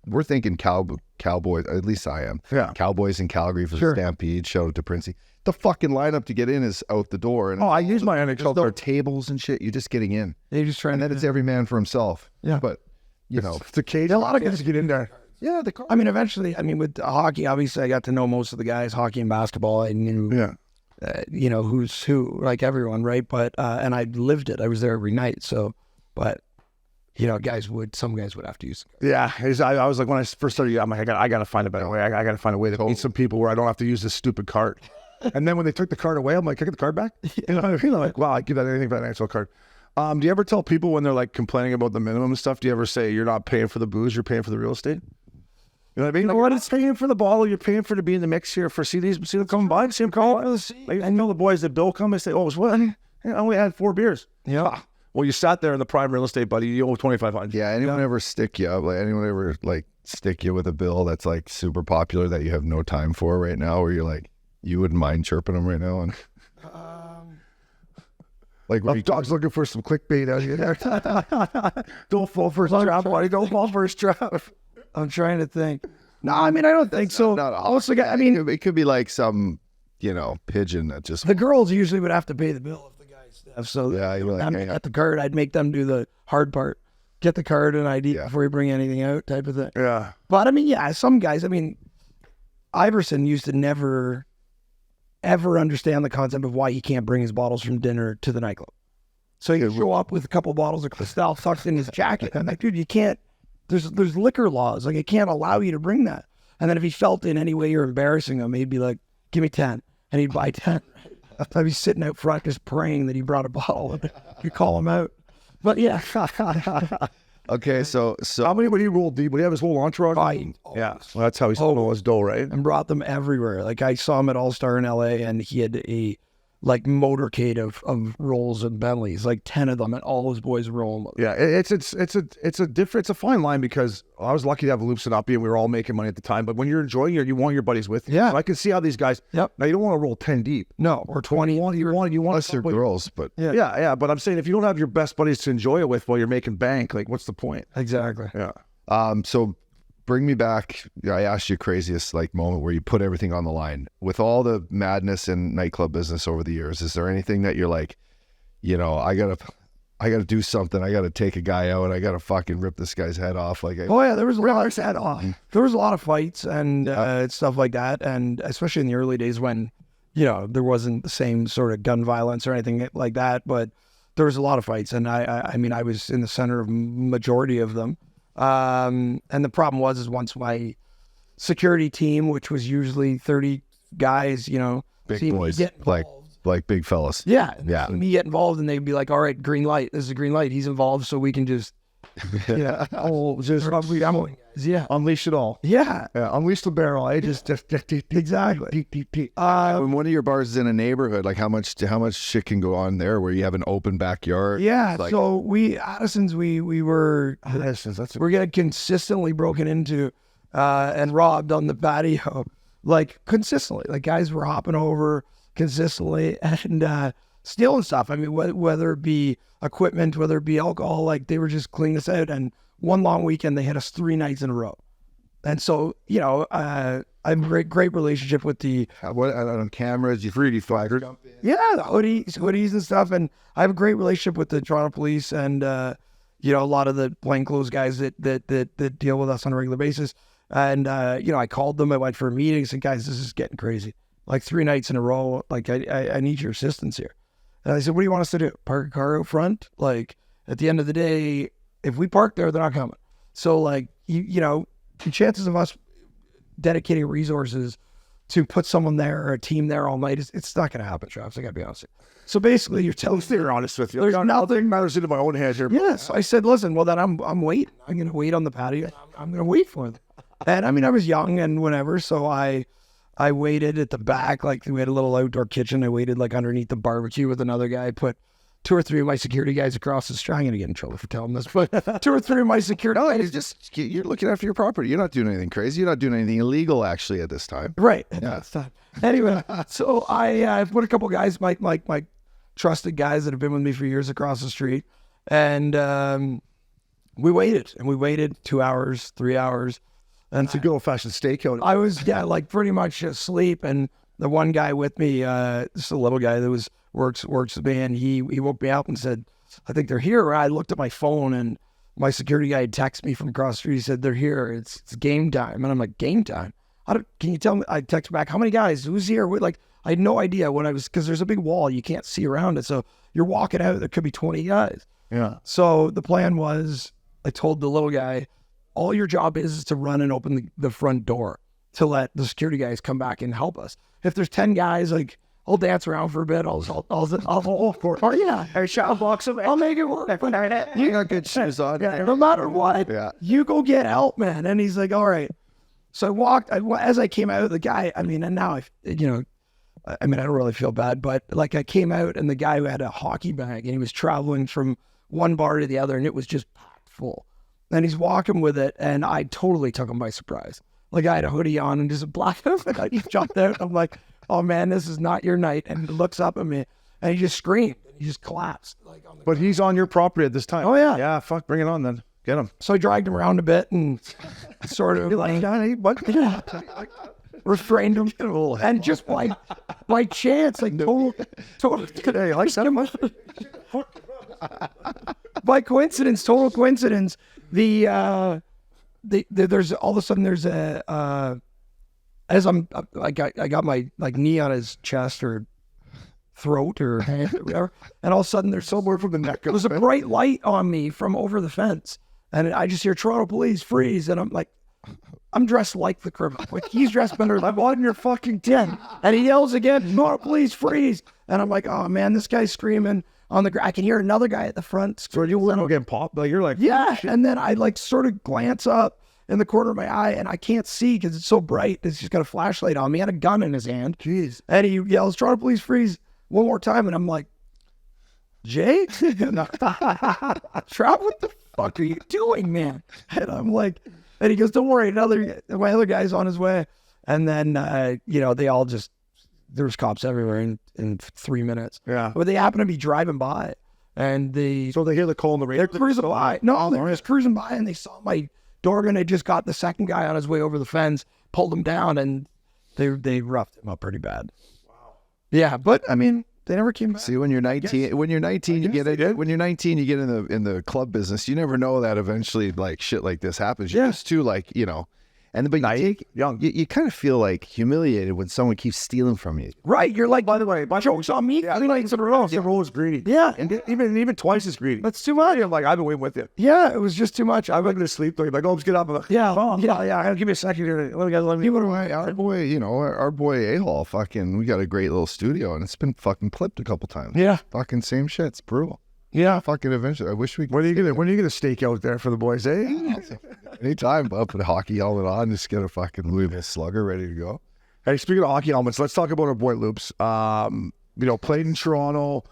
We're thinking Cowboys, at least I am. Yeah. Cowboys in Calgary for the Stampede, shout out to Princey. The fucking lineup to get in is out the door. And I use my NHL card. Tables and shit. You're just getting in. They're just trying. And then it's every man for himself. Yeah. But, it's the cage. A lot of guys get in there. Yeah, eventually, with hockey, obviously, I got to know most of the guys, hockey and basketball. I knew you know, who's who, like everyone, right? But and I lived it. I was there every night. So, but you know, some guys would have to use it. Yeah, I was like, when I first started, I'm like, I got to find a better way. I got to find a way to meet some people where I don't have to use this stupid card. And then when they took the card away, I'm like, can I get the card back? You know what I mean? I'm like, wow, I'd give that anything for that actual card. Do you ever tell people when they're like complaining about the minimum stuff, do you ever say you're not paying for the booze, you're paying for the real estate? You know what I mean? Like, what it's paying for the bottle, you're paying for to be in the mix here for see them come by, see them come by. Like, I know the boys that Bill come and say, oh, it's what? I only had 4 beers. Yeah. Well, you sat there in the prime real estate, buddy. You owe $2,500. Yeah. Anyone ever stick you up? Like anyone ever like stick you with a bill that's like super popular that you have no time for right now, where you're like, you wouldn't mind chirping them right now? And like, dog's looking for some clickbait out here. Don't fall for his trap, buddy. Don't fall for his trap. I'm trying to think. No, I mean, I don't think so. Also, I mean, it could be like some, you know, pigeon that just. The girls usually would have to pay the bill if the guys have. So yeah, you're like, hey, at the card, I'd make them do the hard part. Get the card and ID before you bring anything out, type of thing. Yeah. But I mean, yeah, some guys. I mean, Iverson used to never, ever understand the concept of why he can't bring his bottles from dinner to the nightclub. So he'd show up with a couple bottles of Cristal tucked in his jacket. I'm like, dude, you can't. There's liquor laws. Like, it can't allow you to bring that. And then if he felt in any way you're embarrassing him, he'd be like, give me 10. And he'd buy 10. I'd be sitting out front just praying that he brought a bottle. You call him out. But yeah. okay, so how many would he roll deep? Would he have his whole entourage? Yeah. Well, that's how he stole his dough, right? And brought them everywhere. Like, I saw him at All-Star in LA, and he had a motorcade of Rolls and Bentleys, like 10 of them, and all those boys rolling. Yeah, it's a fine line, because I was lucky to have a Loop Sinapi and we were all making money at the time. But when you're enjoying it, you want your buddies with you. Yeah, so I can see how these guys. Yep. Now you don't want to roll 10 deep. No, or 20. You want unless they're girls, but yeah. But I'm saying if you don't have your best buddies to enjoy it with while you're making bank, like what's the point? Exactly. Yeah. So bring me back. I asked you craziest like moment where you put everything on the line with all the madness in nightclub business over the years. Is there anything that you're like, you know, I gotta do something. I gotta take a guy out. I gotta fucking rip this guy's head off. Like, there was a lot of head off. There was a lot of fights and stuff like that, and especially in the early days when, you know, there wasn't the same sort of gun violence or anything like that. But there was a lot of fights, and I mean, I was in the center of majority of them. And the problem was once my security team, which was usually 30 guys, you know, big boys, like big fellas. Yeah. Me get involved, and they'd be like, all right, green light. This is a green light. He's involved, so we can just, unleash it all. Yeah. Unleash the barrel. Exactly. When one of your bars is in a neighborhood, like how much shit can go on there where you have an open backyard? Yeah. Like, so Addison's, we're getting consistently broken into and robbed on the patio, like consistently. Like, guys were hopping over consistently and stealing stuff. I mean, whether it be equipment, whether it be alcohol, like they were just cleaning us out. And one long weekend, they had us 3 nights in a row. And so, you know, I have a great relationship with the... on cameras, you 3D flagged. Yeah, the hoodies and stuff. And I have a great relationship with the Toronto police and, you know, a lot of the plainclothes guys that deal with us on a regular basis. And, you know, I called them. I went for a meeting and said, guys, this is getting crazy. Like 3 nights in a row, like I need your assistance here. And I said, what do you want us to do? Park a car out front? Like, at the end of the day, if we park there, they're not coming. So, like, you know, the chances of us dedicating resources to put someone there or a team there all night, it's not going to happen, Travis. I got to be honest with you. So basically, you're telling me, they're honest with you. There's nothing matters into my own hands here. Yeah, so I said, listen, well, then I'm waiting. I'm going to wait on the patio. I'm going to wait for them. And I mean, I was young and whatever, so I waited at the back. Like, we had a little outdoor kitchen. I waited like underneath the barbecue with another guy. Put 2 or 3 of my security guys across the street. I'm going to get in trouble for telling this, but 2 or 3 of my security guys. It's just, you're looking after your property. You're not doing anything crazy. You're not doing anything illegal actually at this time. Right. Yeah. Anyway, so I put a couple guys, my trusted guys that have been with me for years across the street. And we waited 2 hours, 3 hours. And it's a good old-fashioned stakeout. I was, like pretty much asleep. And the one guy with me, just a little guy that works with me, and he woke me up and said, I think they're here. I looked at my phone, and my security guy had texted me from across the street. He said, they're here. It's game time. And I'm like, game time? Can you tell me? I text back, how many guys? Who's here? I had no idea what I was, because there's a big wall. You can't see around it. So you're walking out, there could be 20 guys. Yeah. So the plan was, I told the little guy, all your job is to run and open the front door to let the security guys come back and help us. If there's 10 guys, like, I'll dance around for a bit. I'll yeah. I'll make it work. You got good shoes on. Yeah, no matter what, you go get help, man. And he's like, all right. So I walked, as I came out, the guy, I mean, and now I don't really feel bad, but like I came out and the guy who had a hockey bag and he was traveling from one bar to the other and it was just packed full. And he's walking with it and I totally took him by surprise. Like I had a hoodie on and just a black outfit. I just jumped out. I'm like, oh man, this is not your night. And he looks up at me and he just screamed. He just collapsed. Like on the But he's on your property at this time. Oh, yeah. Yeah, fuck, bring it on then. Get him. So I dragged him around a bit and sort of like, restrained him. And just by chance, like total Hey, like that much? by coincidence, total coincidence, there's all of a sudden there's a as I got my like knee on his chest or throat or hand or whatever, and all of a sudden there's somewhere from the neck. There's a bright light on me from over the fence, and I just hear Toronto police freeze, and I'm like, I'm dressed like the criminal. Like he's dressed better. I'm on your fucking tent, and he yells again, Toronto police freeze, and I'm like, oh man, this guy's screaming on the ground. I can hear another guy at the front. So you were getting popped, like you're like, Yeah, and then I like sort of glance up in the corner of my eye, and I can't see because it's so bright. He's just got a flashlight on me. He had a gun in his hand. Jeez. And he yells, Toronto police freeze one more time, and I'm like, Jay? Trav, what the fuck are you doing, man? And I'm like, and he goes, don't worry, my other guy's on his way. And then, they all just, there was cops everywhere in 3 minutes. Yeah. But they happened to be driving by, and So they hear the call in the radio. they're cruising by. No, they're just cruising by, and they saw my Dorgan had just got the second guy on his way over the fence, pulled him down, and they roughed him up pretty bad. Wow. Yeah, but I mean, they never came back. See, when you're 19, you get in the club business, you never know that eventually like shit like this happens. You're just too like, but you kind of feel like humiliated when someone keeps stealing from you. Right, you're like, by the way, my joke's on me. Yeah, the role is greedy. Yeah, and even twice as greedy. That's too much. I'm like, I've been waiting with you. Yeah, it was just too much. I'm going to sleep. They're like, oh, let's get up. I'm like, Yeah. Give me a second here. Let me. Our boy A-Hall, fucking, we got a great little studio and it's been fucking clipped a couple times. Yeah. Fucking same shit. It's brutal. Yeah. Fucking eventually. I wish we could. When are you gonna stake out there for the boys, eh? Anytime, I'll put a hockey helmet on, just get a fucking Louisville Slugger ready to go. Hey, speaking of hockey helmets, let's talk about our boy Loops. Played in Toronto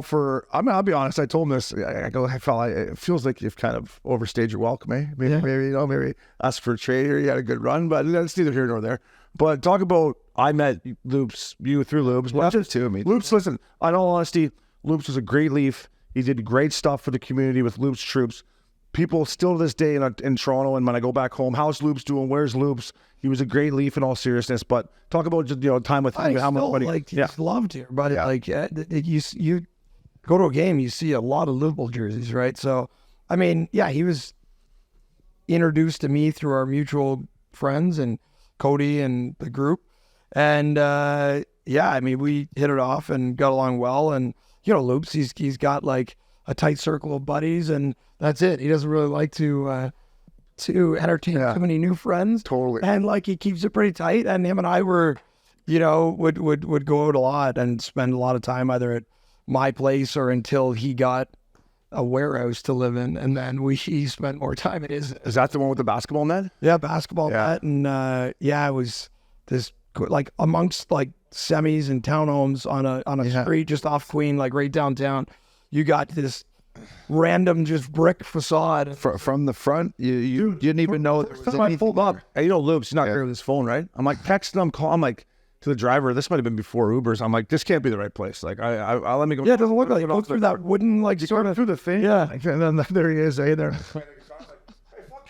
for. I'll be honest. I told him this. It feels like you've kind of overstayed your welcome, eh? Maybe ask for a trade here. You had a good run, but that's neither here nor there. But talk about, I met Loops, you through Loops. Loops, listen, in all honesty, Loops was a great Leaf. He did great stuff for the community with Loops troops. People still to this day in Toronto, and when I go back home, how's Loops doing? Where's Loops? He was a great Leaf in all seriousness. But talk about just time with him. How much money? He's loved here, but you go to a game, you see a lot of Liverpool jerseys, right? So, I mean, yeah, he was introduced to me through our mutual friends and Cody and the group, and we hit it off and got along well. And Loops, he's got like a tight circle of buddies, and that's it. He doesn't really like to entertain too many new friends. Totally. And like he keeps it pretty tight. And him and I were, would go out a lot and spend a lot of time either at my place or until he got a warehouse to live in, and then he spent more time at his. Is that the one with the basketball net? Yeah, basketball net, and it was this like amongst like semis and townhomes on a street just off Queen, like right downtown. You got this random just brick facade from the front. You didn't even know there was anything. I pulled up. Hey, Loops, he's not here with his phone, right? I'm like texting him, I'm like to the driver. This might have been before Ubers. I'm like, this can't be the right place. Like, I let me go. Yeah, it doesn't look like it. Go through that wooden like sort of through the thing. Yeah, and then there he is. Hey there.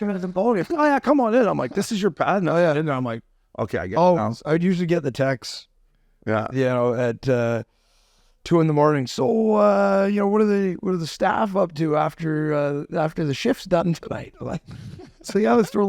Oh yeah, come on in. I'm like, this is your pad. No, yeah. And I'm like, okay, I get it now. I'd usually get the text. Yeah. At 2 a.m. So, what are the staff up to after the shift's done tonight? Like, so let's throw a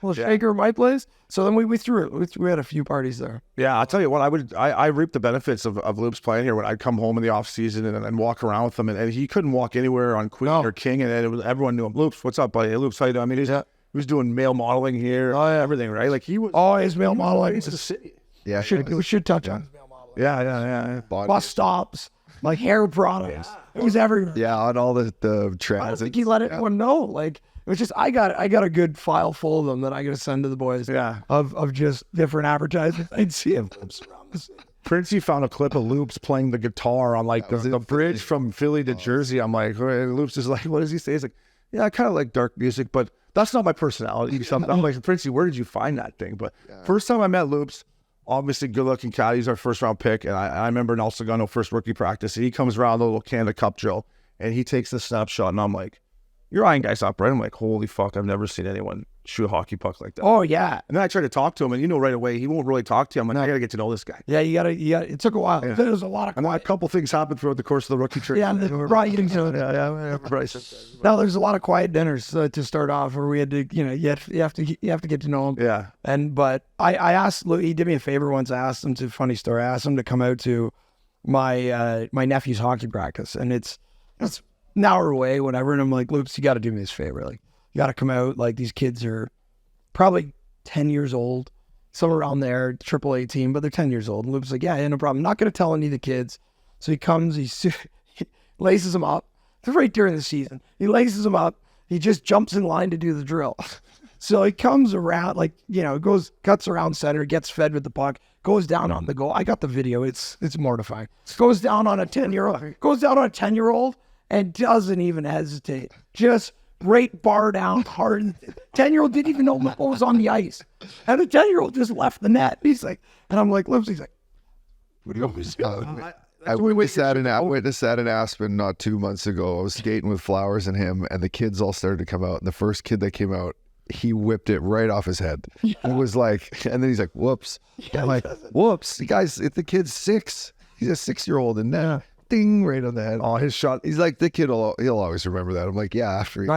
little shaker at my place. So then we threw it. We had a fefew parties there. Yeah, I'll tell you what, I reaped the benefits of Loops playing here when I'd come home in the off season and walk around with him, and he couldn't walk anywhere on Queen or King, and everyone knew him. Loops, what's up, buddy? Hey, Loops, how you doing? I mean, he was doing male modeling here, everything, right? Like he was. Oh, his male modeling. He's the city. Yeah, We should touch on his male modeling. Yeah. Bus stops, like hair products. It was everywhere. Yeah, on all the I don't trends. think he let anyone know. Like it was just I got a good file full of them that I got to send to the boys. Yeah. Of just different advertisements. I'd see him around the city. Princey found a clip of Loops playing the guitar on like the bridge from Philly to Jersey. I'm like, and Loops is like, what does he say? He's like, yeah, I kind of like dark music, but that's not my personality. I'm like, Princey, where did you find that thing? But first time I met Loops, obviously good looking cat. He's our first round pick. And I remember in El Segundo first rookie practice, and he comes around the little Canada Cup drill and he takes the snapshot, and I'm like, you're eyeing guys up, right? I'm like, holy fuck, I've never seen anyone shoot a hockey puck like that. Oh yeah. And then I try to talk to him, and you know right away he won't really talk to you. I'm like, I gotta get to know this guy. Yeah, you gotta. It took a while. Yeah. There was a lot of. And then a couple things happened throughout the course of the rookie trip. Yeah, right. No, there's a lot of quiet dinners to start off where we had to, you have to get to know him. Yeah. But I asked Lou, he did me a favor once. I asked him to, funny story. I asked him to come out to my nephew's hockey practice, and it's an hour away, whatever. And I'm like, Loops, you got to do me this favor. Like, you got to come out. Like, these kids are probably 10 years old, somewhere around there, AAA team, but they're 10 years old. And Loops like, yeah, no problem. Not going to tell any of the kids. So he comes, he laces them up. It's right during the season. He laces them up. He just jumps in line to do the drill. So he comes around, cuts around center, gets fed with the puck, goes down on the goal. I got the video. It's mortifying. Goes down on a 10-year-old and doesn't even hesitate. Just right bar down hard. 10-year-old didn't even know what was on the ice. And the 10-year-old just left the net. He's like, and I'm like, Lips, he's like, what do you want me to do? I witnessed that in Aspen not 2 months ago. I was skating with Flowers and him, and the kids all started to come out. And the first kid that came out, he whipped it right off his head. Yeah. It was like, and then he's like, whoops. Yeah, I'm like, whoops. The guy's, if the kid's 6, he's a 6-year-old, and ding, right on the head. Oh, his shot. He's like, the kid, he'll always remember that. I'm like, yeah, after he.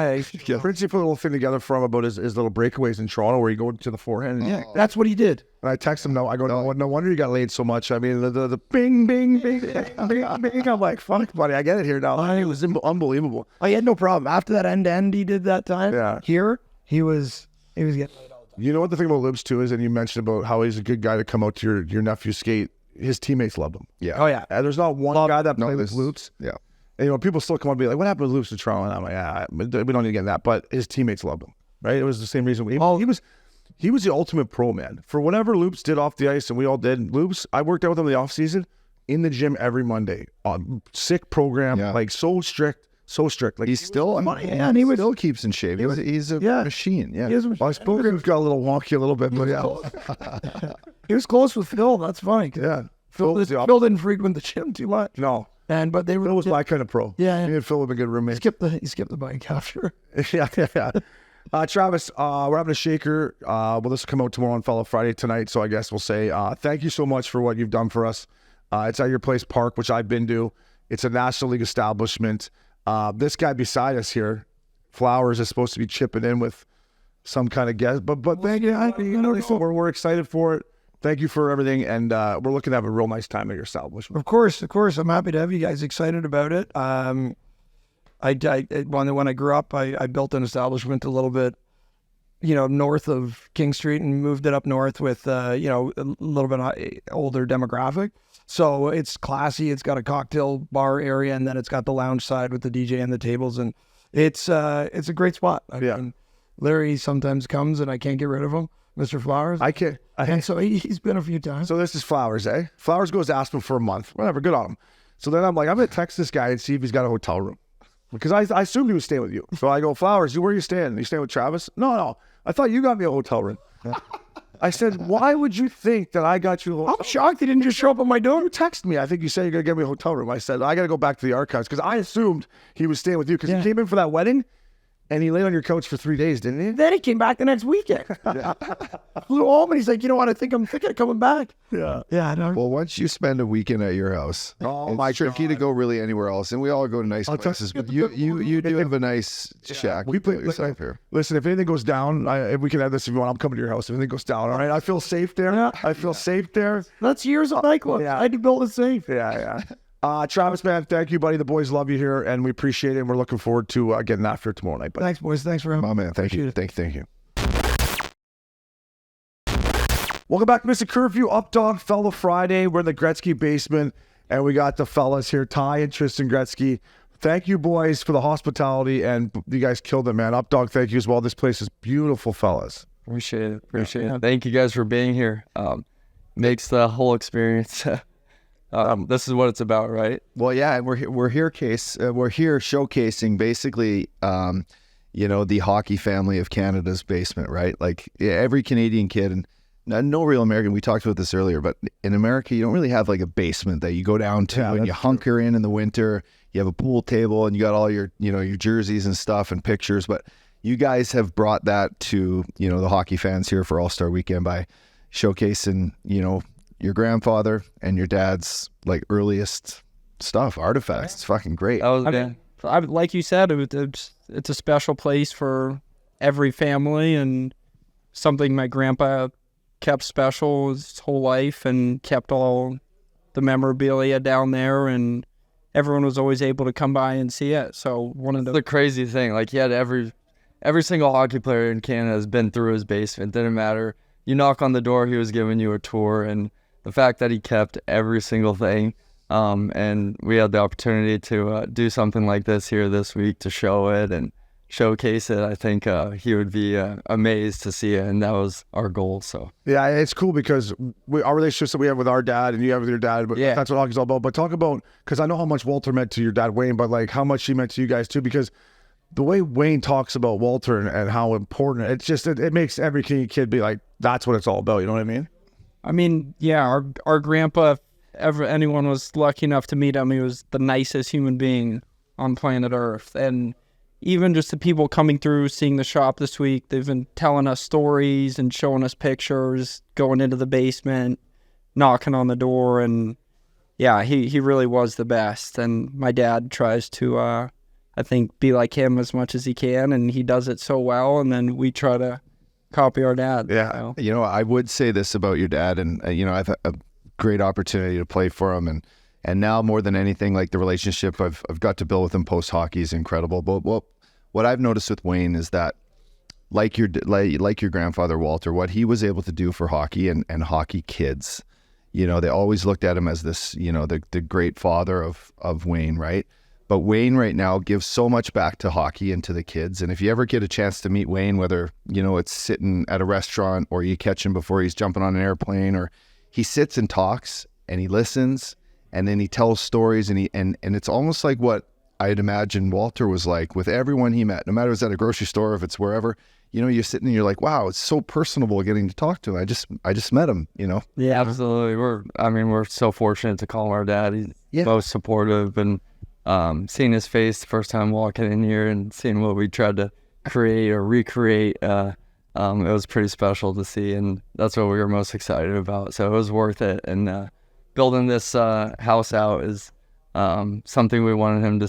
Princey put a little thing together for him about his little breakaways in Toronto where he go to the forehand. And that's what he did. And I text him, I go, no wonder you got laid so much. I mean, the bing, bing, bing, bing, bing. I'm like, fuck, buddy, I get it here now. It was unbelievable. I had no problem. After that end-to-end he did that time, here, he was getting laid all the time. You know what the thing about Libs too is, and you mentioned about how he's a good guy to come out to your nephew's skate. His teammates loved him. Yeah. Oh yeah. And there's not one guy that played with Loops. Yeah. And, people still come on and be like, what happened with Loops to Toronto? And I'm like, we don't need to get in that. But his teammates loved him, right? It was the same reason. He was the ultimate pro, man. For whatever Loops did off the ice, and we all did. Loops, I worked out with him in the off season in the gym every Monday. Sick program, like so strict. Like he's still, and he still keeps in shape. He's a machine. Yeah. His program's got a little wonky a little bit, but he was close with Phil. That's funny. Yeah. Phil didn't frequent the gym too much. No. But they were. Phil was my kind of pro. Yeah. Me and Phil have been good roommates. He skipped the bike after. Yeah. Travis, we're having a shaker. Well, this will come out tomorrow on Fellow Friday tonight. So I guess we'll say thank you so much for what you've done for us. It's at your place, Parc, which I've been to. It's a National League establishment. This guy beside us here, Flowers, is supposed to be chipping in with some kind of guest. But thank you. We're excited for it. Thank you for everything, and we're looking to have a real nice time at your establishment. Of course. I'm happy to have you guys excited about it. When I grew up, I built an establishment a little bit, north of King Street, and moved it up north with, a little bit older demographic. So it's classy. It's got a cocktail bar area, and then it's got the lounge side with the DJ and the tables, and it's a great spot. I mean, Larry sometimes comes, and I can't get rid of him, Mr. Flowers. I can't. And so he's been a few times. So this is Flowers, eh? Flowers goes to Aspen for a month. Whatever, good on him. So then I'm like, I'm going to text this guy and see if he's got a hotel room. Because I assumed he was staying with you. So I go, Flowers, where are you staying? Are you staying with Travis? No. I thought you got me a hotel room. I said, why would you think that I got you a hotel room? I'm shocked he didn't just show up at my door. You texted me. I think you said you're going to get me a hotel room. I said, I got to go back to the archives because I assumed he was staying with you because he came in for that wedding And he laid on your couch for 3 days, didn't he? Then he came back the next weekend. Flew home and he's like, you know what? I think I'm thinking of coming back. Yeah. Yeah, I know. Well, once you spend a weekend at your house, it's tricky to go really anywhere else. And we all go to nice places, but you do have a nice shack. We play yourself here. Listen, if anything goes down, if we can have this if you want, I'm coming to your house. If anything goes down, all right? I feel safe there. Yeah. I feel safe there. That's years of nightclub. Yeah. I had to build a safe. Yeah. Travis, man, thank you, buddy. The boys love you here, and we appreciate it. And we're looking forward to getting after it tomorrow night. But Thanks, boys. Thanks for having me. Oh, man. Thank you. Thank you. welcome back to Missin Curfew, Up Dog Fellow Friday. We're in the Gretzky basement, and we got the fellas here, Ty and Tristan Gretzky. Thank you, boys, for the hospitality, and you guys killed it, man. Up Dog, thank you as well. This place is beautiful, fellas. Appreciate it. Thank you guys for being here. Makes the whole experience. This is what it's about, right? Well, yeah, and we're here showcasing basically, the hockey family of Canada's basement, right? Like every Canadian kid, and no real American. We talked about this earlier, but in America, you don't really have like a basement that you go down to and you hunker in the winter. You have a pool table and you got all your your jerseys and stuff and pictures. But you guys have brought that to the hockey fans here for All-Star Weekend by showcasing your grandfather and your dad's like earliest stuff, artifacts. It's fucking great. Like you said, it's a special place for every family and something my grandpa kept special his whole life and kept all the memorabilia down there, and everyone was always able to come by and see it. So one of the crazy thing, like he had every single hockey player in Canada has been through his basement. Didn't matter. You knock on the door, he was giving you a tour, and the fact that he kept every single thing, and we had the opportunity to do something like this here this week to show it and showcase it, I think he would be amazed to see it, and that was our goal. So yeah, it's cool because our relationships that we have with our dad and you have with your dad, but that's what hockey's all about. But talk about, because I know how much Walter meant to your dad, Wayne, but like how much he meant to you guys too, because the way Wayne talks about Walter and how important it's just, it makes every Canadian kid be like, that's what it's all about. You know what I mean? I mean, yeah, our grandpa, if anyone was lucky enough to meet him, he was the nicest human being on planet Earth. And even just the people coming through, seeing the shop this week, they've been telling us stories and showing us pictures, going into the basement, knocking on the door. And yeah, he really was the best. And my dad tries to, I think, be like him as much as he can, and he does it so well. And then we try to copy our dad. Yeah. So. I would say this about your dad, and I've had a great opportunity to play for him, and now more than anything, like the relationship I've got to build with him post hockey is incredible. But what I've noticed with Wayne is that, like your grandfather Walter, what he was able to do for hockey and hockey kids, they always looked at him as this, the great father of Wayne, right? But Wayne right now gives so much back to hockey and to the kids. And if you ever get a chance to meet Wayne, whether, it's sitting at a restaurant or you catch him before he's jumping on an airplane, or he sits and talks and he listens and then he tells stories, and it's almost like what I'd imagine Walter was like with everyone he met, no matter if it's at a grocery store, if it's wherever, you're sitting and you're like, wow, it's so personable getting to talk to him. I just met him, Yeah, absolutely. We're so fortunate to call him our dad. He's most supportive, and seeing his face the first time walking in here and seeing what we tried to create or recreate, it was pretty special to see, and that's what we were most excited about. So it was worth it, and building this house out is something we wanted him to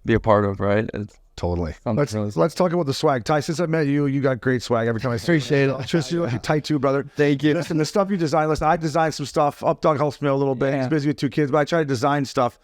be a part of, right? It's totally. Let's talk about the swag. Ty, since I met you, you got great swag every time I see you. Appreciate it. Tristan, you're tight too, brother. Thank you. Listen, the stuff you design, I designed some stuff. Updog helps me a little bit. He's busy with 2 kids, but I try to design stuff.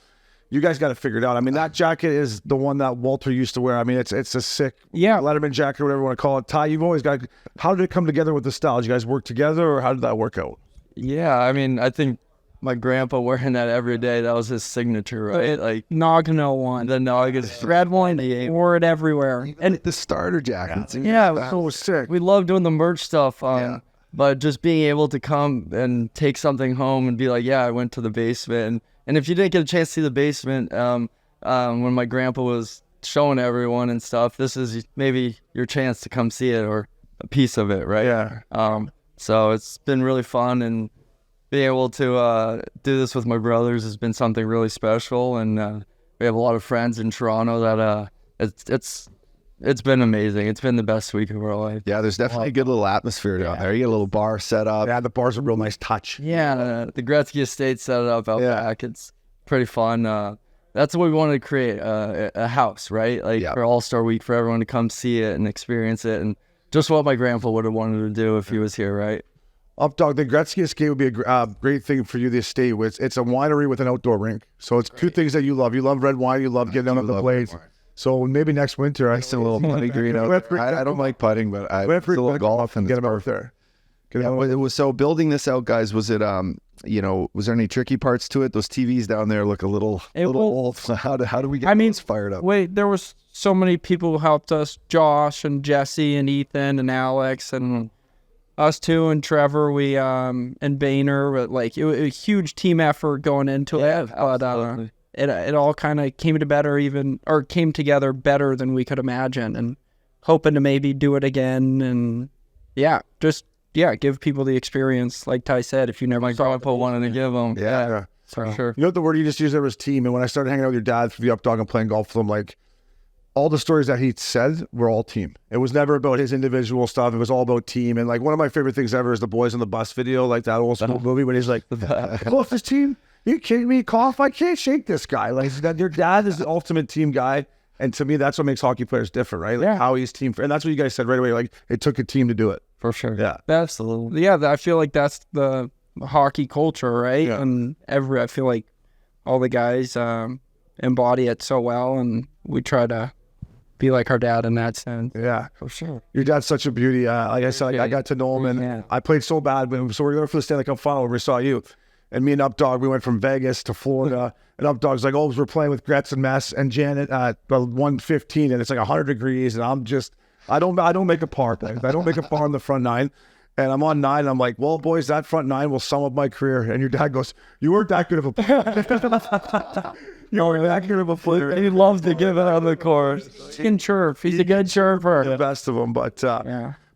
You guys got to figure it out. I mean, that jacket is the one that Walter used to wear. I mean, it's a sick Letterman jacket, or whatever you want to call it. Ty, you've always got. How did it come together with the style? Did you guys work together, or how did that work out? Yeah, I mean, I think my grandpa wearing that every day, that was his signature, right? Like Nagano one, the Nagas, red one, he wore it everywhere. And the starter jackets. Yeah, it was so sick. We love doing the merch stuff. But just being able to come and take something home and be like, yeah, I went to the basement. And if you didn't get a chance to see the basement, when my grandpa was showing everyone and stuff, this is maybe your chance to come see it or a piece of it, right? Yeah. So it's been really fun, and being able to do this with my brothers has been something really special. And we have a lot of friends in Toronto that it's It's been amazing. It's been the best week of our life. Yeah, there's definitely a good little atmosphere down there. You get a little bar set up. Yeah, the bar's a real nice touch. Yeah, the Gretzky estate set it up out back. It's pretty fun. That's what we wanted to create, a house, right? Like for All-Star Week, for everyone to come see it and experience it, and just what my grandpa would have wanted to do if he was here, right? Updog, the Gretzky estate would be a great thing for you, the estate. It's a winery with an outdoor rink. So it's two things that you love. You love red wine, you love getting on the blades. So maybe next winter, I Nice and a little putting green out there. I don't like putting, but I went for a little golf and get them out there. It was so building this out, guys. Was it was there any tricky parts to it? Those TVs down there look a little old. How do we get those fired up? Wait, there was so many people who helped us: Josh and Jesse and Ethan and Alex and us too, and Trevor. We and Boehner. But like it was a huge team effort going into it. But it all kind of came together better than we could imagine, and hoping to maybe do it again. And give people the experience, like Ty said, if you never saw it, wanted to give them. Yeah. for sure. You know what the word you just used there was team. And when I started hanging out with your dad for the Updog and playing golf with him, like all the stories that he said were all team. It was never about his individual stuff. It was all about team. And like one of my favorite things ever is the Boys on the Bus video, like that old school movie when he's like, "Well, this team, you kidding me? Cough, I can't shake this guy." Like that, your dad is the ultimate team guy. And to me, that's what makes hockey players different, right? Like how he's team. And that's what you guys said right away. Like it took a team to do it. For sure. Yeah. Absolutely. Yeah, I feel like that's the hockey culture, right? Yeah. And I feel like all the guys embody it so well, and we try to be like our dad in that sense. Yeah. For sure. Your dad's such a beauty. Like I said, I got to know him, and I played so bad. So we were there for the Stanley Cup final where we saw you. And me and Updog, we went from Vegas to Florida. And Updog's like, we're playing with Gretz and Mess and Janet at 115, and it's like 100 degrees. And I'm just, I don't make a par. I don't make a par on the front nine. And I'm on 9. And I'm like, well, boys, that front 9 will sum up my career. And your dad goes, "You weren't that good of a player." You were that good of a player. He loves to give it on the course. He can chirp. He's a good chirper. The best of them. But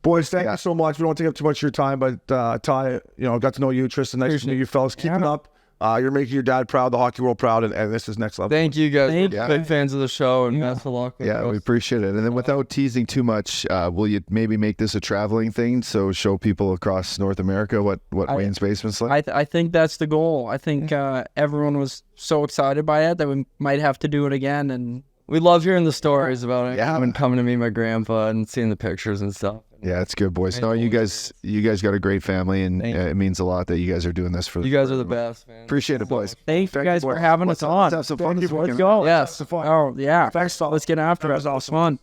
boys, thank you so much. We don't want to take up too much of your time, but Ty, got to know you, Tristan. Nice to meet you fellas. Keep it up. You're making your dad proud, the hockey world proud, and this is next level. Thank you guys. Big fans of the show, and best of luck. Yeah, we appreciate it. And then without teasing too much, will you maybe make this a traveling thing? So show people across North America what Wayne's Basement's like? I think that's the goal. I think everyone was so excited by it that we might have to do it again. And we love hearing the stories about it. Yeah, and coming to meet my grandpa and seeing the pictures and stuff. Yeah, it's good, boys. No, you guys got a great family, and it means a lot that you guys are doing this for. You guys are the best, man. Appreciate it, boys. Thank you guys for having us on. Let's have some fun. Let's go. Yes. Oh yeah. Thanks, fellas. Let's get after it. That was fun.